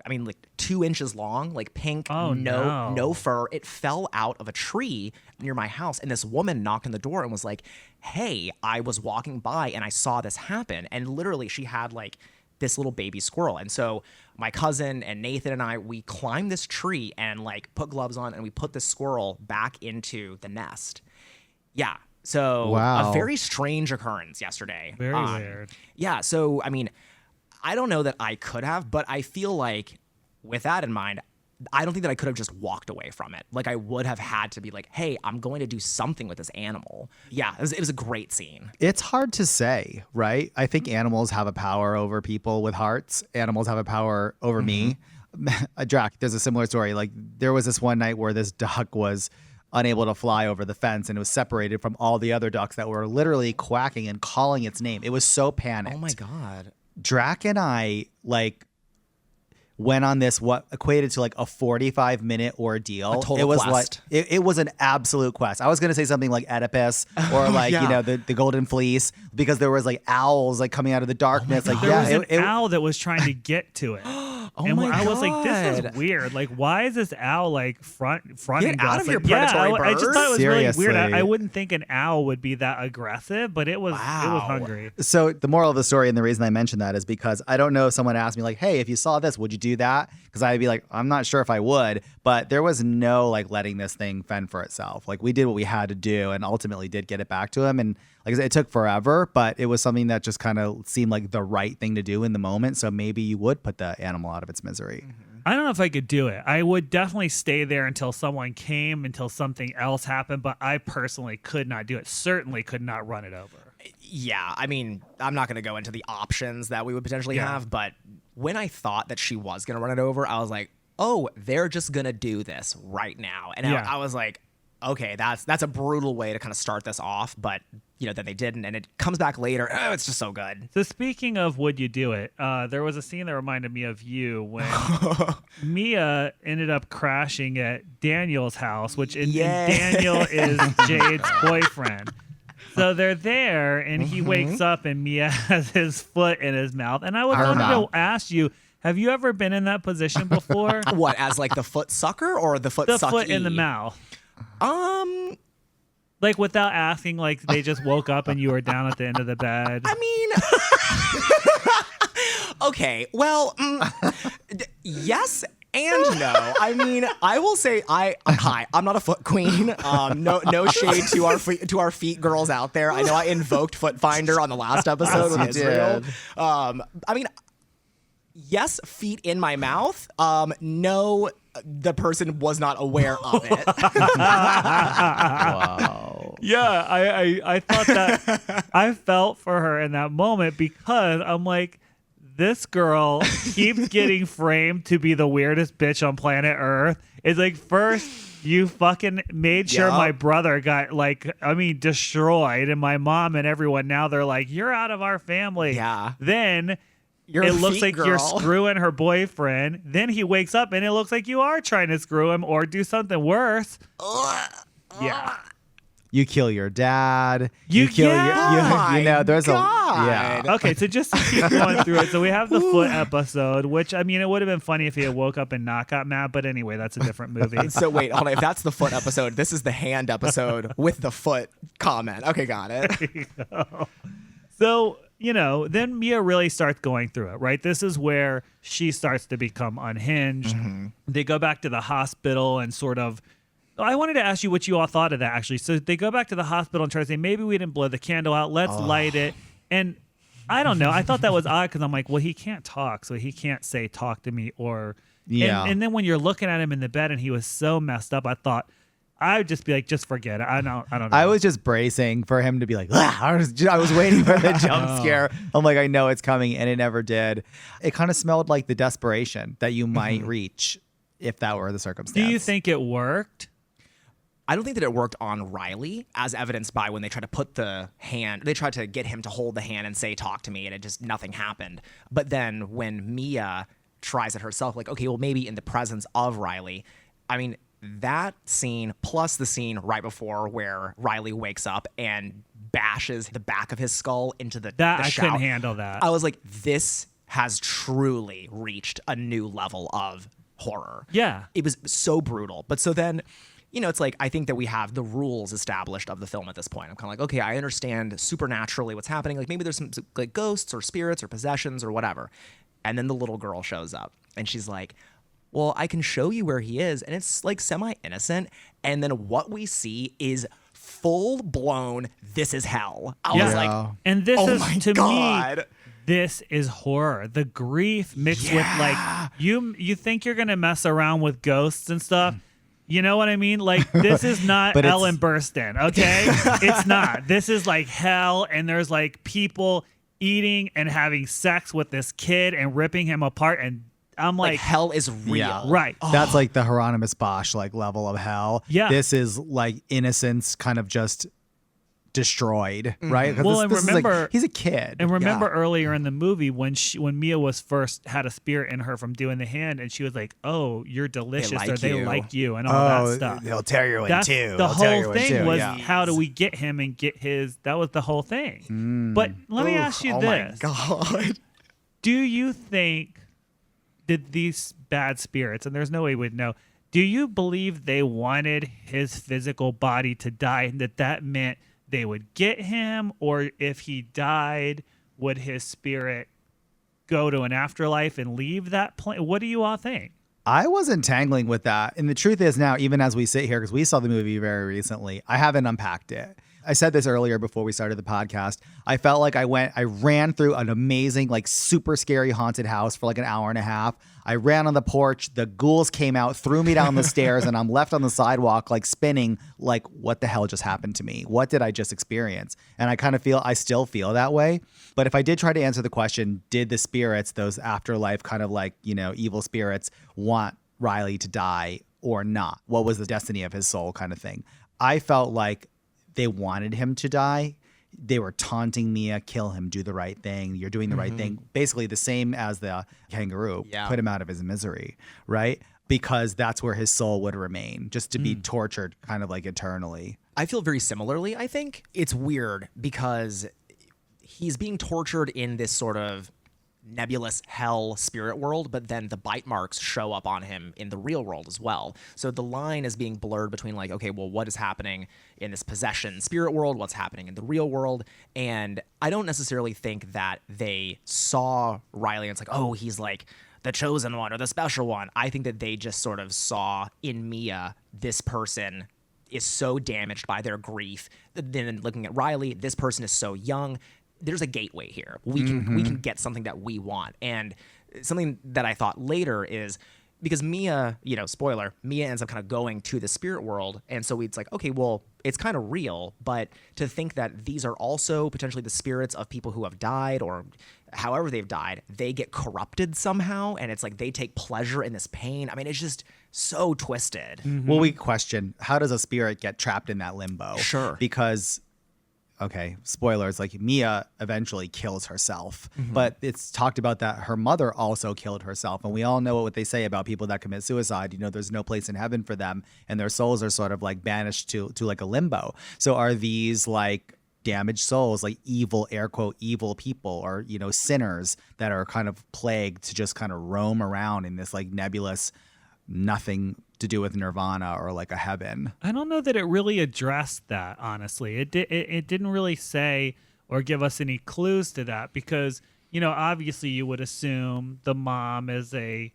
I mean, like 2 inches long, like pink, Oh, no. no fur. It fell out of a tree near my house. And this woman knocked on the door and was like, hey, I was walking by and I saw this happen. And literally she had like this little baby squirrel. And so my cousin and Nathan and I, we climbed this tree and like put gloves on and we put the squirrel back into the nest. Yeah. So Wow. a very strange occurrence yesterday. Very weird. Yeah. So, I mean, I don't know that I could have, but I feel like with that in mind, I don't think that I could have just walked away from it. Like I would have had to be like, hey, I'm going to do something with this animal. Yeah, it was a great scene. It's hard to say, right? I think animals have a power over people with hearts. Animals have a power over me. Drac, there's a similar story. Like there was this one night where this duck was unable to fly over the fence and it was separated from all the other ducks that were literally quacking and calling its name. It was so panicked. Oh my God. Drac and I like went on this what equated to like a 45-minute ordeal. A total it was quest. like it was an absolute quest. I was gonna say something like Oedipus or like yeah. you know the Golden Fleece because there was like owls like coming out of the darkness. like There yeah, was an owl that was trying to get to it. Oh and my I was like, this God. is weird. Like, why is this owl like fronting Get out us? of your Like, yeah, predatory I just thought it was bird. really weird. Seriously. I wouldn't think an owl would be that aggressive, but it was Wow. hungry. So the moral of the story and the reason I mentioned that is because I don't know if someone asked me like, hey, if you saw this, would you do that? Because I'd be like, I'm not sure if I would, but there was no like letting this thing fend for itself. Like we did what we had to do and ultimately did get it back to him. And like I said, it took forever, but it was something that just kind of seemed like the right thing to do in the moment. So maybe you would put the animal out of its misery. I don't know if I could do it. I would definitely stay there until someone came, until something else happened, but I personally could not do it. Certainly could not run it over. Yeah, I mean, I'm not going to go into the options that we would potentially Yeah. have, but when I thought that she was going to run it over, I was like, oh, they're just going to do this right now. And Yeah. I was like, okay, that's a brutal way to kind of start this off, but you know, then they didn't, and it comes back later. Oh, it's just so good. So speaking of would you do it, there was a scene that reminded me of you when Mia ended up crashing at Daniel's house, which in Yeah. Daniel is Jade's boyfriend. So they're there, and he wakes up, and Mia has his foot in his mouth. And I was wanting to ask you, have you ever been in that position before? What, as like the foot sucker or the foot The sucky? foot in the mouth. Um, Like without asking, like they just woke up and you were down at the end of the bed. I mean, okay, well, yes and no. I mean, I will say hi. I'm not a foot queen. No shade to our feet girls out there. I know I invoked Foot Finder on the last episode Yes, with you Israel. did. I mean, yes, feet in my mouth. No, the person was not aware of it. Wow. Yeah, I thought that I felt for her in that moment because I'm like, this girl keeps getting framed to be the weirdest bitch on planet Earth. It's like, first you fucking made sure Yup. my brother got destroyed, and my mom and everyone, now they're like, you're out of our family. Yeah. Then You're it a looks feet like you're girl. screwing her boyfriend. Then he wakes up and it looks like you are trying to screw him or do something worse. Yeah. You kill your dad. You- kill yeah. your, you know, there's God. yeah. Okay, so just to keep going through it. So we have the foot episode, which, I mean, it would have been funny if he had woke up and not got mad. But anyway, that's a different movie. So wait, hold on. If that's the foot episode, this is the hand episode with the foot comment. Okay, got it. So, then Mia really starts going through it, right? This is where she starts to become unhinged. They go back to the hospital and sort of. I wanted to ask you what you all thought of that, actually. So they go back to the hospital and try to say, maybe we didn't blow the candle out. Let's light it. And I don't know. I thought that was odd because I'm like, well, he can't talk. So he can't say, talk to me or. Yeah. And then when you're looking at him in the bed and he was so messed up, I thought, I would just be like, just forget it. I don't know. I was just bracing for him to be like, "Ah," I was waiting for the jump scare. I'm like, I know it's coming, and it never did. It kind of smelled like the desperation that you might reach if that were the circumstance. Do you think it worked? I don't think that it worked on Riley, as evidenced by when they tried to put the hand, they tried to get him to hold the hand and say, talk to me, and it just, nothing happened. But then when Mia tries it herself, like, okay, well, maybe in the presence of Riley, I mean, that scene plus the scene right before where Riley wakes up and bashes the back of his skull into the I shower. couldn't handle that. I was like, this has truly reached a new level of horror. Yeah. It was so brutal. But so then, it's like, I think that we have the rules established of the film at this point. I'm kind of like, okay, I understand supernaturally what's happening. Like maybe there's some like ghosts or spirits or possessions or whatever. And then the little girl shows up and she's like, well, I can show you where he is. And it's like semi-innocent. And then what we see is full blown, this is hell. I was like, and this oh is, my to God. me, this is horror. The grief mixed with like, you think you're going to mess around with ghosts and stuff. You know what I mean? Like, this is not But Ellen Burstyn, okay? It's not. This is like hell, and there's like people eating and having sex with this kid and ripping him apart, and I'm like like hell is real. Yeah. right. That's like the Hieronymus Bosch like level of hell. Yeah. This is like innocence kind of just destroyed, right? 'Cause Well, and is like- remember- he's a kid. And remember earlier in the movie when Mia was first had a spirit in her from doing the hand, and she was like, "Oh, you're delicious," like or "They you." like you," and all that stuff. he'll tear you in That's two. the He'll tear you whole in thing two, was yeah. how do we get him and get his. That was the whole thing. But let me ask you oh this: my God. do you think that these bad spirits, and there's no way we'd know, do you believe they wanted his physical body to die, and that meant they would get him, or if he died, would his spirit go to an afterlife and leave that plane? What do you all think? I wasn't tangling with that. And the truth is now, even as we sit here, because we saw the movie very recently, I haven't unpacked it. I said this earlier before we started the podcast. I felt like I ran through an amazing, like super scary haunted house for like an hour and a half. I ran on the porch. The ghouls came out, threw me down the stairs, and I'm left on the sidewalk, like spinning, like, what the hell just happened to me? What did I just experience? And I still feel that way. But if I did try to answer the question, did the spirits, those afterlife kind of like, evil spirits, want Riley to die or not? What was the destiny of his soul kind of thing? I felt like they wanted him to die. They were taunting Mia, kill him, do the right thing. You're doing the right thing. Basically the same as the kangaroo, put him out of his misery, right? Because that's where his soul would remain, just to be tortured kind of like eternally. I feel very similarly, I think. It's weird because he's being tortured in this sort of nebulous hell spirit world, but then the bite marks show up on him in the real world as well. So the line is being blurred between like, okay, well, what is happening in this possession spirit world? What's happening in the real world? And I don't necessarily think that they saw Riley and it's like, oh, he's like the chosen one or the special one. I think that they just sort of saw in Mia, this person is so damaged by their grief. Then looking at Riley, this person is so young. There's a gateway here. We can get something that we want. And something that I thought later is because Mia, spoiler, Mia ends up kind of going to the spirit world. And so it's like, okay, well, it's kind of real, but to think that these are also potentially the spirits of people who have died or however they've died, they get corrupted somehow. And it's like they take pleasure in this pain. I mean, it's just so twisted. Well, we question, how does a spirit get trapped in that limbo? Sure. Because okay, spoilers, like Mia eventually kills herself, but it's talked about that her mother also killed herself. And we all know what they say about people that commit suicide. There's no place in heaven for them and their souls are sort of like banished to like a limbo. So are these like damaged souls, like evil, air quote, evil people or, sinners that are kind of plagued to just kind of roam around in this like nebulous nothing to do with nirvana or like a heaven? I don't know that it really addressed that, honestly. It didn't really say or give us any clues to that because, obviously you would assume the mom is a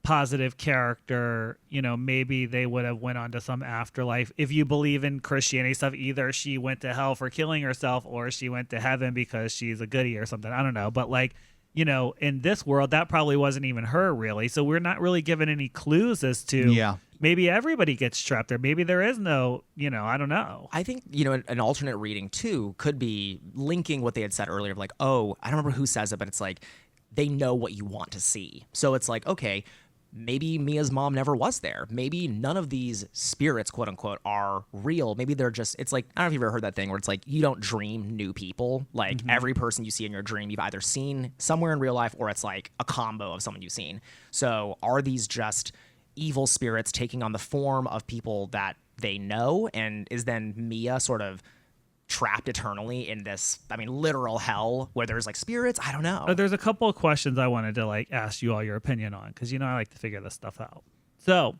positive character. Maybe they would have went on to some afterlife. If you believe in Christianity stuff, either she went to hell for killing herself or she went to heaven because she's a goodie or something. I don't know. But like, in this world, that probably wasn't even her, really. So we're not really given any clues as to maybe everybody gets trapped there. Maybe there is no, I don't know. I think, an alternate reading, too, could be linking what they had said earlier of like, oh, I don't remember who says it, but it's like they know what you want to see. So it's like, okay, maybe Mia's mom never was there. Maybe none of these spirits, quote unquote, are real. Maybe they're just, it's like, I don't know if you've ever heard that thing where it's like, you don't dream new people. Like every person you see in your dream, you've either seen somewhere in real life or it's like a combo of someone you've seen. So are these just evil spirits taking on the form of people that they know? And is then Mia sort of trapped eternally in this, I mean, literal hell where there's like spirits. I don't know. There's a couple of questions I wanted to like ask you all your opinion on because I like to figure this stuff out. So,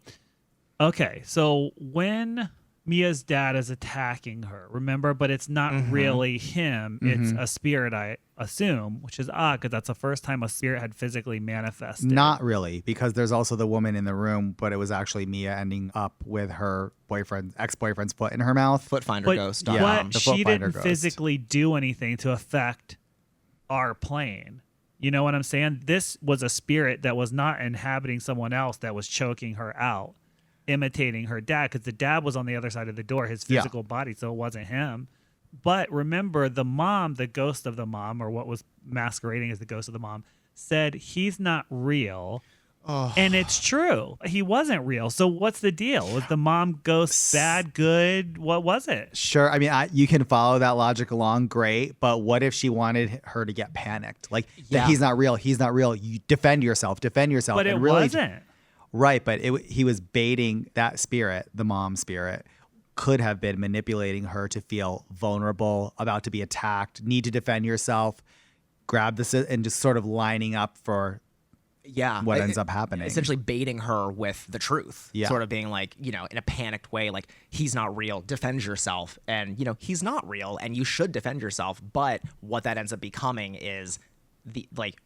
okay, so when Mia's dad is attacking her, remember, but it's not really him. It's a spirit, I assume, which is odd because that's the first time a spirit had physically manifested. Not really, because there's also the woman in the room, but it was actually Mia ending up with her ex-boyfriend's foot in her mouth. Foot Finder But ghost. Yeah. but the she Foot Finder didn't ghost. physically do anything to affect our plane. You know what I'm saying? This was a spirit that was not inhabiting someone else that was choking her out, imitating her dad, because the dad was on the other side of the door, his Yeah. physical body, so it wasn't him. But remember, the mom, the ghost of the mom, or what was masquerading as the ghost of the mom, said he's not real. And it's true. He wasn't real. So what's the deal? Was the mom ghost bad, good? What was it? Sure. I mean, you can follow that logic along. Great. But what if she wanted her to get panicked? Like, Yeah. that he's not real. He's not real. You defend yourself. Defend yourself. But it and really, wasn't. Right. But he was baiting that spirit, the mom spirit, could have been manipulating her to feel vulnerable, about to be attacked, need to defend yourself, grab this and just sort of lining up for Yeah. what ends up happening. Essentially baiting her with the truth. Yeah. Sort of being like, in a panicked way, like, he's not real, defend yourself. And, he's not real and you should defend yourself. But what that ends up becoming is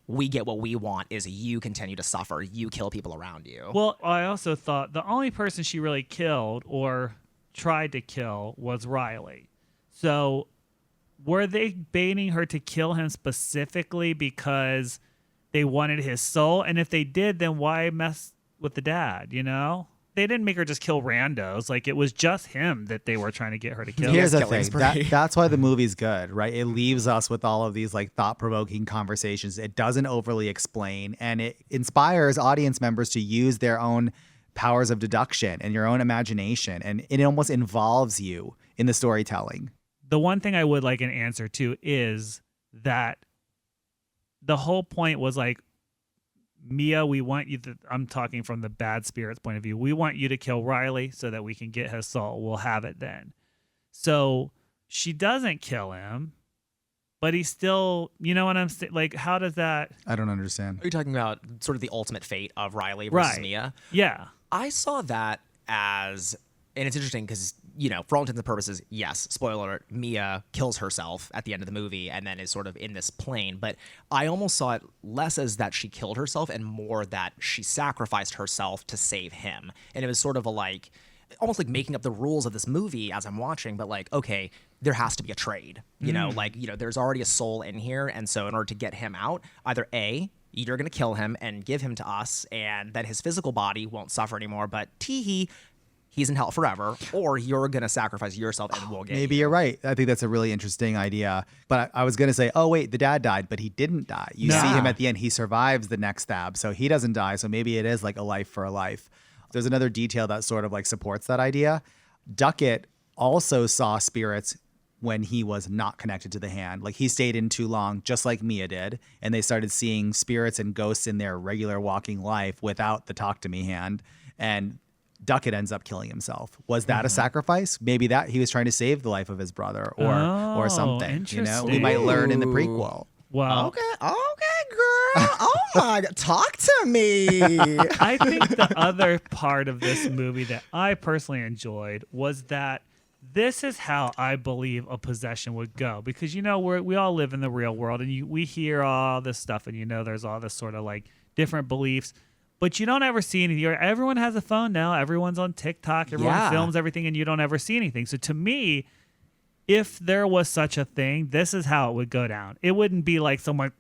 we get what we want is you continue to suffer. You kill people around you. Well, I also thought the only person she really killed or tried to kill was Riley. So were they baiting her to kill him specifically because they wanted his soul? And if they did, then why mess with the dad, They didn't make her just kill randos. Like, it was just him that they were trying to get her to kill. Here's the killing thing. spree. That's why the movie's good, right? It leaves us with all of these like thought-provoking conversations. It doesn't overly explain, and it inspires audience members to use their own powers of deduction and your own imagination, and it almost involves you in the storytelling. The one thing I would like an answer to is that the whole point was like, Mia, we want you to, I'm talking from the bad spirit's point of view. We want you to kill Riley so that we can get his soul. We'll have it then. So she doesn't kill him, but he's still, you know what I'm saying? Like, how does that? I don't understand. Are you talking about sort of the ultimate fate of Riley versus Right. Mia? Yeah. I saw that as, and it's interesting because, for all intents and purposes, yes, spoiler alert, Mia kills herself at the end of the movie and then is sort of in this plane. But I almost saw it less as that she killed herself and more that she sacrificed herself to save him. And it was sort of almost like making up the rules of this movie as I'm watching, but like, okay, there has to be a trade, there's already a soul in here. And so in order to get him out, either A, you're going to kill him and give him to us and that his physical body won't suffer anymore, but he's in hell forever, or you're going to sacrifice yourself and we'll get Maybe you. you're right. I think that's a really interesting idea. But I was going to say, oh, wait, the dad died, but he didn't die. You see him at the end. He survives the next stab. So he doesn't die. So maybe it is like a life for a life. There's another detail that sort of like supports that idea. Duckett also saw spirits when he was not connected to the hand. Like, he stayed in too long, just like Mia did. And they started seeing spirits and ghosts in their regular walking life without the talk to me hand. And Duckett ends up killing himself. Was that a sacrifice? Maybe that he was trying to save the life of his brother or something. We might learn in the prequel. Well, Okay, girl. Oh my God, talk to me. I think the other part of this movie that I personally enjoyed was that this is how I believe a possession would go, because we all live in the real world and we hear all this stuff and there's all this sort of like different beliefs, but you don't ever see anything. Everyone has a phone now. Everyone's on TikTok. Everyone films everything, and you don't ever see anything. So to me, if there was such a thing, this is how it would go down. It wouldn't be like someone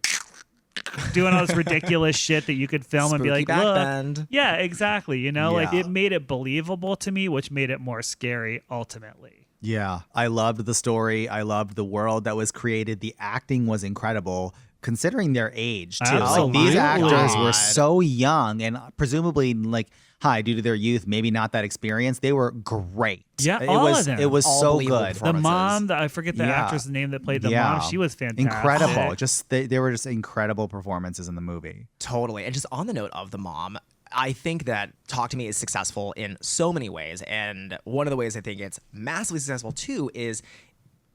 doing all this ridiculous shit that you could film and be Spooky like, look. backbend. Yeah, exactly. Like Yeah. it made it believable to me, which made it more scary ultimately. Yeah, I loved the story. I loved the world that was created. The acting was incredible, considering their age too. Like, these Absolutely. actors were so young and presumably due to their youth, maybe not that experienced. They were great. Yeah, it all was of them. it was All so believable good. The performances. mom, I forget the Yeah. actress's name that played the Yeah. mom. She was fantastic. Incredible. Just they were just incredible performances in the movie. Totally. And just on the note of the mom, I think that Talk to Me is successful in so many ways. And one of the ways I think it's massively successful too is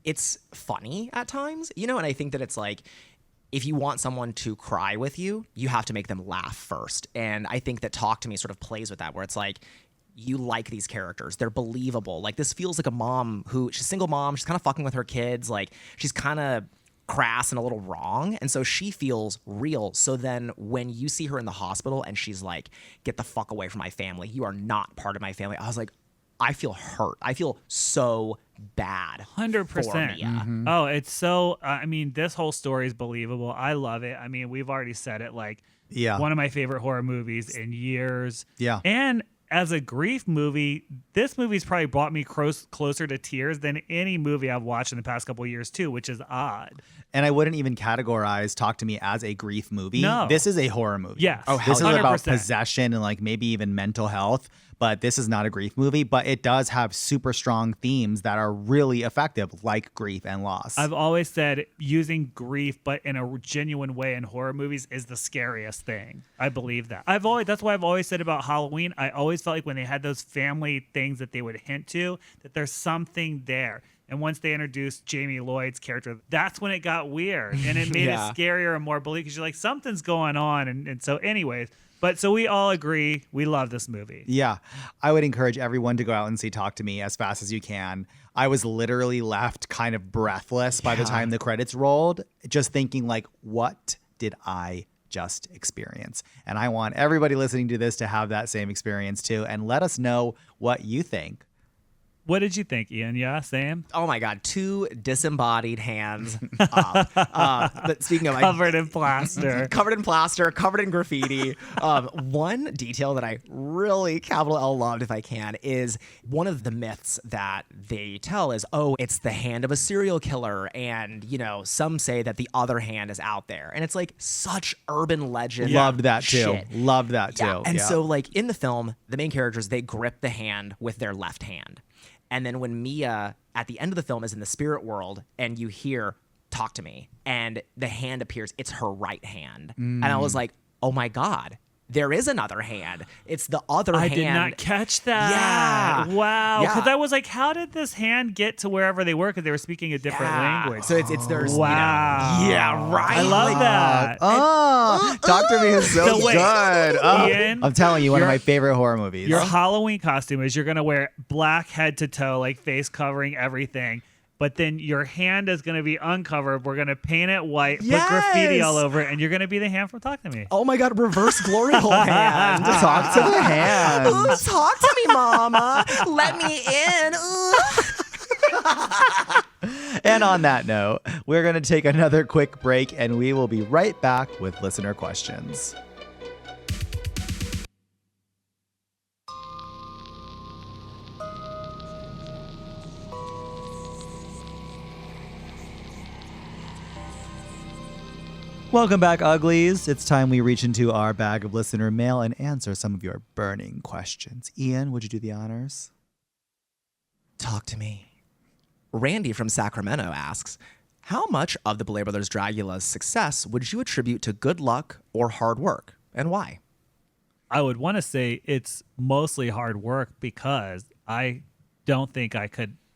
it's funny at times, you know, and I think that it's like, if you want someone to cry with you, you have to make them laugh first. And I think that Talk to Me sort of plays with that, where it's like, you like these characters. They're believable. Like, this feels like a mom she's a single mom. She's kind of fucking with her kids. Like, she's kind of crass and a little wrong. And so she feels real. So then when you see her in the hospital and she's like, get the fuck away from my family. You are not part of my family. I was like, I feel hurt. I feel so bad. 100%. For Mia. Oh, it's so, I mean, this whole story is believable. I love it. I mean, we've already said it, like, one of my favorite horror movies in years. Yeah. And as a grief movie, this movie's probably brought me closer to tears than any movie I've watched in the past couple of years too, which is odd. And I wouldn't even categorize Talk to Me as a grief movie. No. This is a horror movie. Yes. Oh, This is about 100%. possession and like maybe even mental health. But this is not a grief movie, but it does have super strong themes that are really effective, like grief and loss. I've always said using grief, but in a genuine way in horror movies is the scariest thing. I believe that. That's why I've always said about Halloween. I always felt like when they had those family things that they would hint to, that there's something there. And once they introduced Jamie Lloyd's character, that's when it got weird. And it made Yeah. it scarier and more believable because you're like, something's going on. And so anyways, but so we all agree we love this movie. Yeah, I would encourage everyone to go out and see Talk to Me as fast as you can. I was literally left kind of breathless by the time the credits rolled, just thinking like, what did I just experience? And I want everybody listening to this to have that same experience too. And let us know what you think. What did you think, Ian? Yeah, Sam? Oh my God, 2 disembodied hands up. But speaking of, Covered in plaster. covered in plaster, covered in graffiti. One detail that I really capital L loved, if I can, is one of the myths that they tell is, oh, it's the hand of a serial killer. And, you know, some say that the other hand is out there. And it's like such urban legend. Loved that too. shit. Loved that too. Yeah. And so, like, in the film, the main characters, they grip the hand with their left hand. And then when Mia, at the end of the film, is in the spirit world and you hear, talk to me, and the hand appears, it's her right hand. And I was like, oh my God, there is another hand. It's the other hand. I did not catch that. Yeah. Wow. Yeah. Because I was like, how did this hand get to wherever they were? Because they were speaking a different language. So it's there's, Wow. you know, yeah, right. I love that. Oh, Talk to Me is so So wait, good. Oh, Ian, I'm telling you, one of your- my favorite horror movies. Your Halloween costume is you're going to wear black head to toe, like face covering everything. But then your hand is going to be uncovered. We're going to paint it white, put graffiti Yes. all over it, and you're going to be the hand from Talk to Me. Oh my God, reverse glory hole hand. Talk to the hand. Ooh, talk to me, mama. Let me in. Ooh. And on that note, we're going to take another quick break and we will be right back with listener questions. Welcome back, Uglies. It's time we reach into our bag of listener mail and answer some of your burning questions. Ian, would you do the honors? Talk to me. Randy from Sacramento asks, how much of the Belair Brothers Dragula's success would you attribute to good luck or hard work, and why? I would want to say it's mostly hard work because I don't think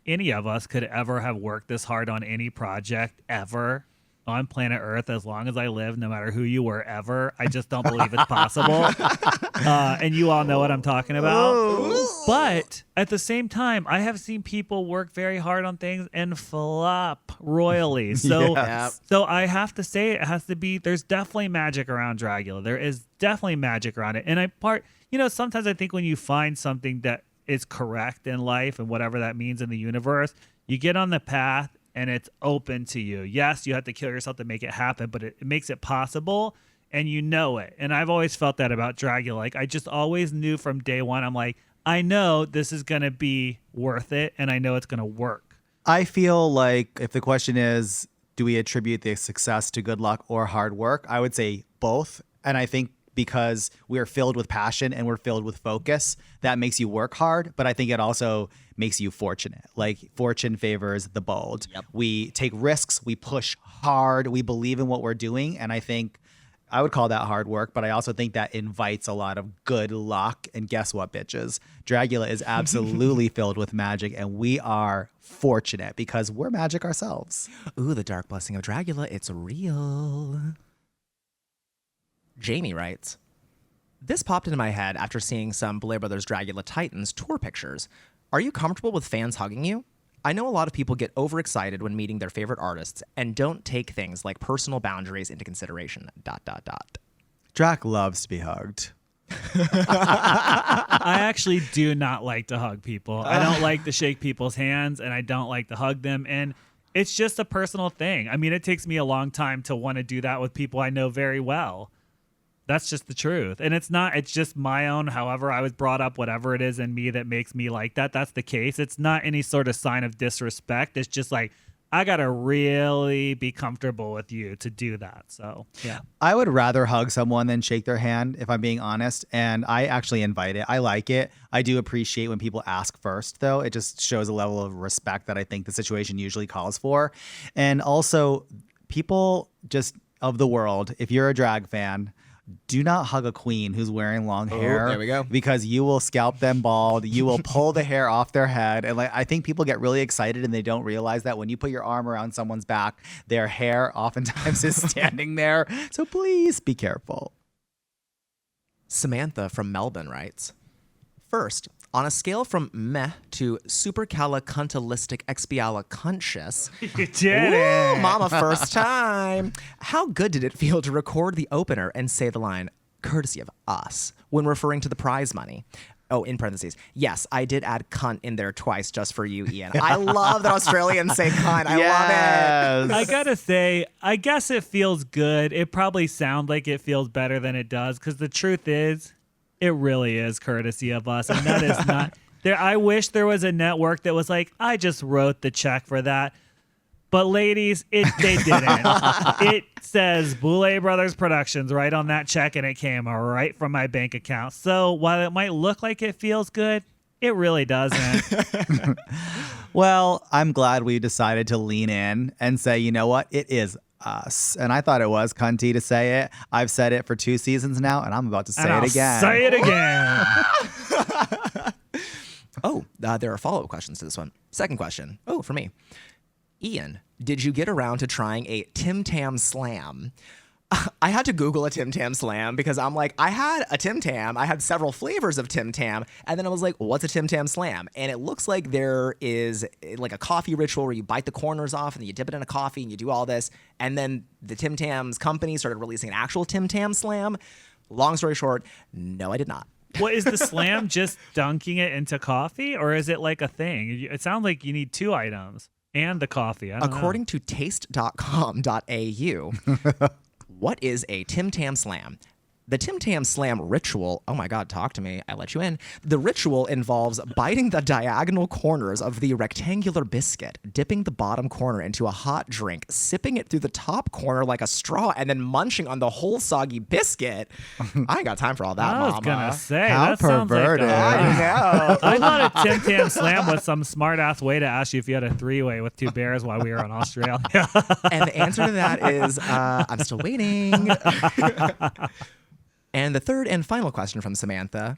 any of us could ever have worked this hard on any project ever on planet Earth as long as I live, no matter who you were ever. I just don't believe it's possible. And you all know what I'm talking about. But at the same time, I have seen people work very hard on things and flop royally. So, Yes. so I have to say it has to be, there's definitely magic around Dragula. There is definitely magic around it. And sometimes I think when you find something that is correct in life and whatever that means in the universe, you get on the path and it's open to you. Yes, you have to kill yourself to make it happen, but it makes it possible and you know it. And I've always felt that about Dragula. Like, I just always knew from day one, I'm like, I know this is going to be worth it and I know it's going to work. I feel like if the question is, do we attribute the success to good luck or hard work? I would say both. And I think because we're filled with passion and we're filled with focus, that makes you work hard. But I think it also makes you fortunate. Like, fortune favors the bold. Yep. We take risks, we push hard, we believe in what we're doing. And I think I would call that hard work, but I also think that invites a lot of good luck. And guess what, bitches? Dragula is absolutely filled with magic, and we are fortunate because we're magic ourselves. Ooh, the dark blessing of Dragula, it's real. Jamie writes, this popped into my head after seeing some Belair Brothers Dragula Titans tour pictures. Are you comfortable with fans hugging you? I know a lot of people get overexcited when meeting their favorite artists and don't take things like personal boundaries into consideration. ... Drac loves to be hugged. I actually do not like to hug people. I don't like to shake people's hands, and I don't like to hug them. And it's just a personal thing. I mean, it takes me a long time to want to do that with people I know very well. That's just the truth. And it's just my own, however I was brought up, whatever it is in me that makes me like that. That's the case. It's not any sort of sign of disrespect. It's just like, I got to really be comfortable with you to do that. So, yeah. I would rather hug someone than shake their hand, if I'm being honest. And I actually invite it. I like it. I do appreciate when people ask first, though. It just shows a level of respect that I think the situation usually calls for. And also, people just of the world, if you're a drag fan, do not hug a queen who's wearing long hair. There we go. Because you will scalp them bald. You will pull the hair off their head. And I think people get really excited and they don't realize that when you put your arm around someone's back, their hair oftentimes is standing there. So please be careful. Samantha from Melbourne writes, first, on a scale from meh to supercalifragilisticexpialidocious, You did it. mama, first time. How good did it feel to record the opener and say the line, courtesy of us, when referring to the prize money? Oh, in parentheses. Yes, I did add cunt in there twice just for you, Ian. I love that Australians say cunt. I love it. I gotta say, I guess it feels good. It probably sounds like it feels better than it does, because the truth is, it really is courtesy of us, and that is not there. I wish there was a network that was like, I just wrote the check for that. But ladies, they didn't. It says Boulay Brothers Productions right on that check, and it came right from my bank account. So while it might look like it feels good, it really doesn't. Well, I'm glad we decided to lean in and say, you know what? It is us. And I thought it was cunty to say it. I've said it for 2 seasons now, and I'm about to say it again. Say it again. There are follow-up questions to this one. Second question. Oh, for me. Ian, did you get around to trying a Tim Tam Slam? I had to Google a Tim Tam Slam because I'm like, I had a Tim Tam. I had several flavors of Tim Tam. And then I was like, what's a Tim Tam Slam? And it looks like there is like a coffee ritual where you bite the corners off and then you dip it in a coffee and you do all this. And then the Tim Tams company started releasing an actual Tim Tam Slam. Long story short, no, I did not. What is the slam? Just dunking it into coffee? Or is it like a thing? It sounds like you need 2 items and the coffee. I don't know. According to taste.com.au, what is a Tim Tam Slam? The Tim Tam Slam ritual, oh my God, talk to me, I let you in. The ritual involves biting the diagonal corners of the rectangular biscuit, dipping the bottom corner into a hot drink, sipping it through the top corner like a straw, and then munching on the whole soggy biscuit. I ain't got time for all that, I was mama. going to say, How that sounds like perverted. I know. I thought a Tim Tam Slam was some smart-ass way to ask you if you had a 3-way with 2 bears while we were in Australia. And the answer to that is, I'm still waiting. And the third and final question from Samantha.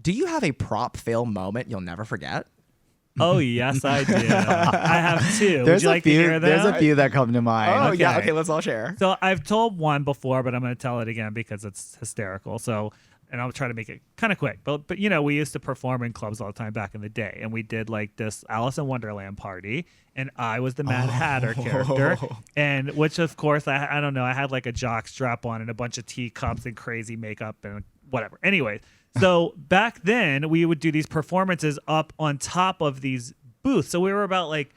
Do you have a prop fail moment you'll never forget? Oh, yes, I do. I have 2. Would There's you a like few. to hear them? There's a few that come to mind. Oh, yeah. Okay. Okay, let's all share. So I've told one before, but I'm going to tell it again because it's hysterical. So, and I'll try to make it kind of quick. But you know, we used to perform in clubs all the time back in the day, and we did like this Alice in Wonderland party, and I was the Mad Hatter character, and which of course I don't know, I had like a jock strap on and a bunch of teacups and crazy makeup and whatever. Anyways, so back then we would do these performances up on top of these booths. So we were about like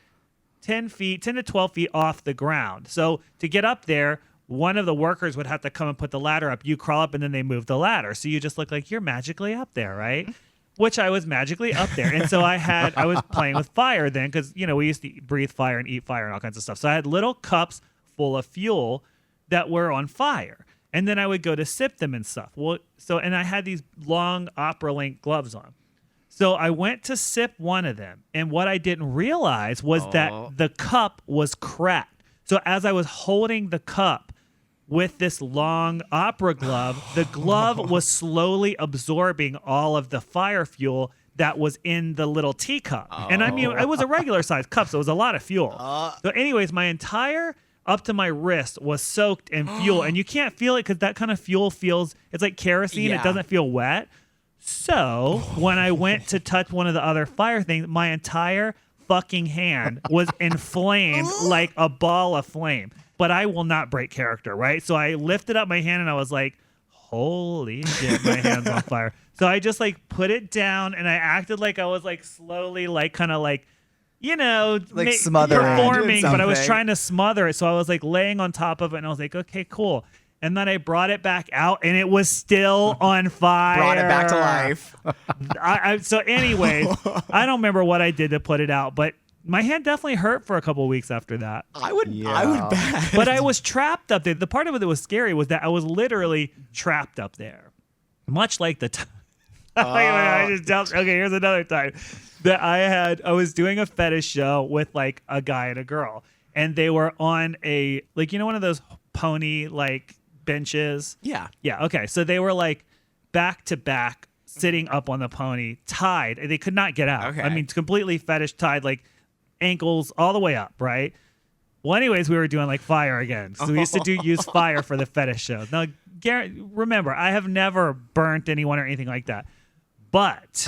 10 to 12 feet off the ground. So to get up there, one of the workers would have to come and put the ladder up. You crawl up and then they move the ladder. So you just look like you're magically up there, right? Which I was magically up there. And so I was playing with fire then because, you know, we used to breathe fire and eat fire and all kinds of stuff. So I had little cups full of fuel that were on fire. And then I would go to sip them and stuff. And I had these long opera length gloves on. So I went to sip one of them. And what I didn't realize was that the cup was cracked. So as I was holding the cup, with this long opera glove. The glove was slowly absorbing all of the fire fuel that was in the little teacup. And I mean, it was a regular sized cup, so it was a lot of fuel. So anyways, my entire up to my wrist was soaked in fuel. And you can't feel it because that kind of fuel feels, it's like kerosene. Yeah. It doesn't feel wet. So when I went to touch one of the other fire things, my entire fucking hand was inflamed like a ball of flame. But I will not break character, right? So I lifted up my hand and I was like, holy shit, my hand's on fire. So I just like put it down and I acted like I was like slowly like kind of like, you know, Like smothering. performing, Doing but I was something. trying to smother it. So I was like laying on top of it and I was like, okay, cool. And then I brought it back out and it was still on fire. Brought it back to life. So anyways, I don't remember what I did to put it out, but my hand definitely hurt for a couple of weeks after that. I would Yeah. bet. But I was trapped up there. The part of it that was scary was that I was literally trapped up there. Much like the time. Okay, here's another time that I was doing a fetish show with like a guy and a girl. And they were on a, like, you know, one of those pony like benches. Yeah. Yeah. Okay. So they were like back to back sitting up on the pony, tied. They could not get out. Okay. I mean, completely fetish tied, like ankles all the way up, right? Well, anyways, we were doing like fire again. So we used to use fire for the fetish shows. Now, remember, I have never burnt anyone or anything like that. But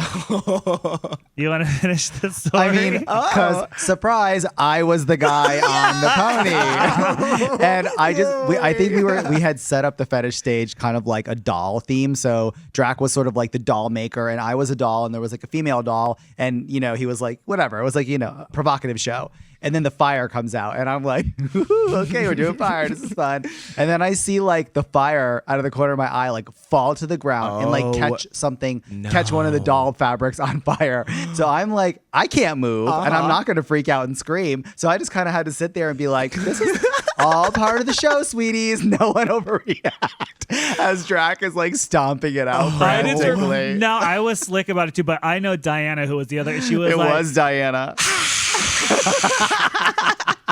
you want to finish the story? I mean, because surprise, I was the guy on the pony, and I think we had set up the fetish stage kind of like a doll theme. So Drac was sort of like the doll maker, and I was a doll, and there was like a female doll, and you know he was like whatever. It was like a provocative show. And then the fire comes out, and I'm like, okay, we're doing fire. This is fun. And then I see like the fire out of the corner of my eye, like fall to the ground and like catch one of the doll fabrics on fire. So I'm like, I can't move, and I'm not going to freak out and scream. So I just kind of had to sit there and be like, this is all part of the show, sweeties. No one overreact. As Drac is like stomping it out frantically. No, I was slick about it too, but I know Diana, who was the other. She was It like, was Diana.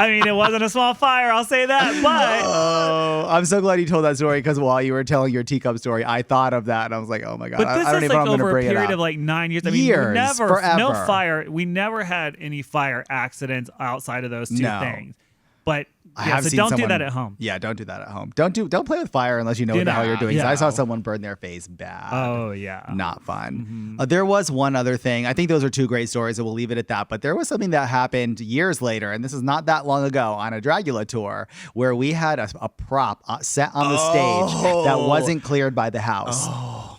I mean, it wasn't a small fire, I'll say that, but Oh, I'm so glad you told that story because while you were telling your teacup story, I thought of that and I was like, oh my God, but I this don't is even know like I'm going to over a bring it period up. of like 9 years. I mean, Years, no forever. fire. We never had any fire accidents outside of those two No. things. But I yeah, have so seen don't do someone- that at home. Yeah, don't do that at home. Don't play with fire unless you know what the hell you're doing. 'Cause I saw someone burn their face bad. Oh yeah. Not fun. There was one other thing. I think those are two great stories, and we'll leave it at that. But there was something that happened years later, and this is not that long ago on a Dragula tour, where we had a prop set on the stage that wasn't cleared by the house.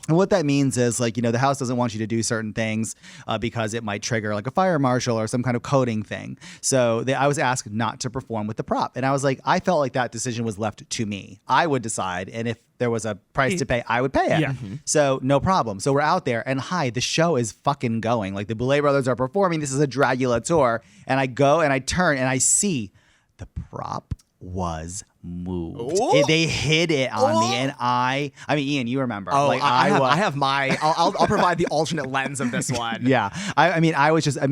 And what that means is, like, the house doesn't want you to do certain things because it might trigger like a fire marshal or some kind of coding thing. So I was asked not to perform with the prop. And I was like, I felt like that decision was left to me. I would decide. And if there was a price to pay, I would pay it. Yeah. So no problem. So we're out there and the show is fucking going. Like the Boulet brothers are performing. This is a Dragula tour. And I go and I turn and I see the prop was moved. They hid it on me, and I mean, Ian, you remember? Oh, like, I have my. I'll provide the alternate lens of this one. Yeah, I mean,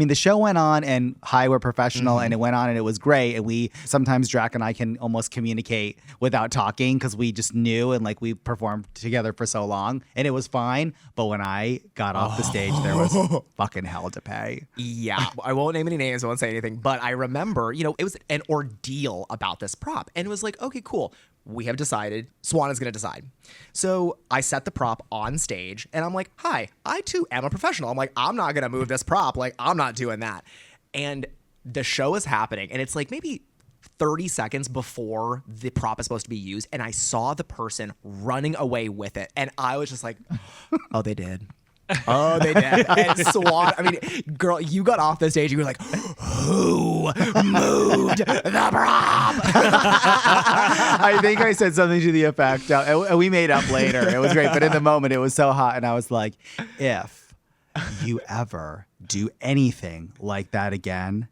the show went on, and we're professional, and it went on, and it was great. And we sometimes Drac and I can almost communicate without talking because we just knew, and like we performed together for so long, and it was fine. But when I got off the stage, there was fucking hell to pay. Yeah, I won't name any names, I won't say anything, but I remember, it was an ordeal about this prop, and it was like, okay, cool. We have decided, Swan is going to decide. So I set the prop on stage, and I'm like, hi, I too am a professional. I'm like, I'm not going to move this prop. Like, I'm not doing that. And the show is happening, and it's like maybe 30 seconds before the prop is supposed to be used, and I saw the person running away with it, and I was just like, oh, they did. Oh, they did. And Swan, I mean, girl, you got off the stage, you were like, who moved the prop? I think I said something to the effect, and we made up later. It was great, but in the moment, it was so hot, and I was like, if you ever do anything like that again,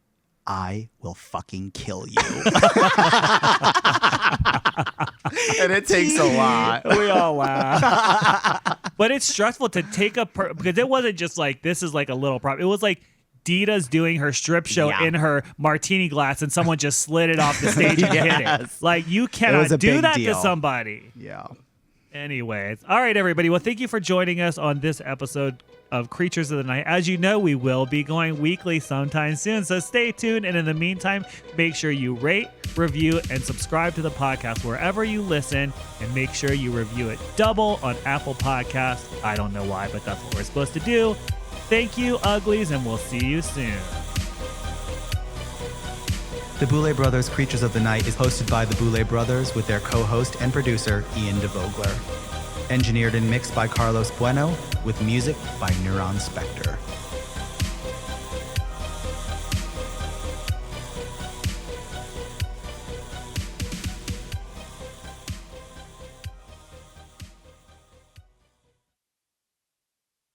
I will fucking kill you. And it takes a lot. We all laugh. But it's stressful to take because it wasn't just like, this is like a little prop. It was like Dita's doing her strip show Yeah. in her martini glass and someone just slid it off the stage and hit it. Yes. Like, you was cannot a do big that deal. to somebody. Yeah. Anyways, all right, everybody. Well, thank you for joining us on this episode of Creatures of the Night. As you know, we will be going weekly sometime soon, so stay tuned. And in the meantime, make sure you rate, review, and subscribe to the podcast wherever you listen, and make sure you review it double on Apple Podcasts. I don't know why, but that's what we're supposed to do. Thank you, Uglies, and we'll see you soon. The Boulay Brothers Creatures of the Night is hosted by the Boulay Brothers with their co-host and producer, Ian DeVogler. Engineered and mixed by Carlos Bueno, with music by Neuron Spector.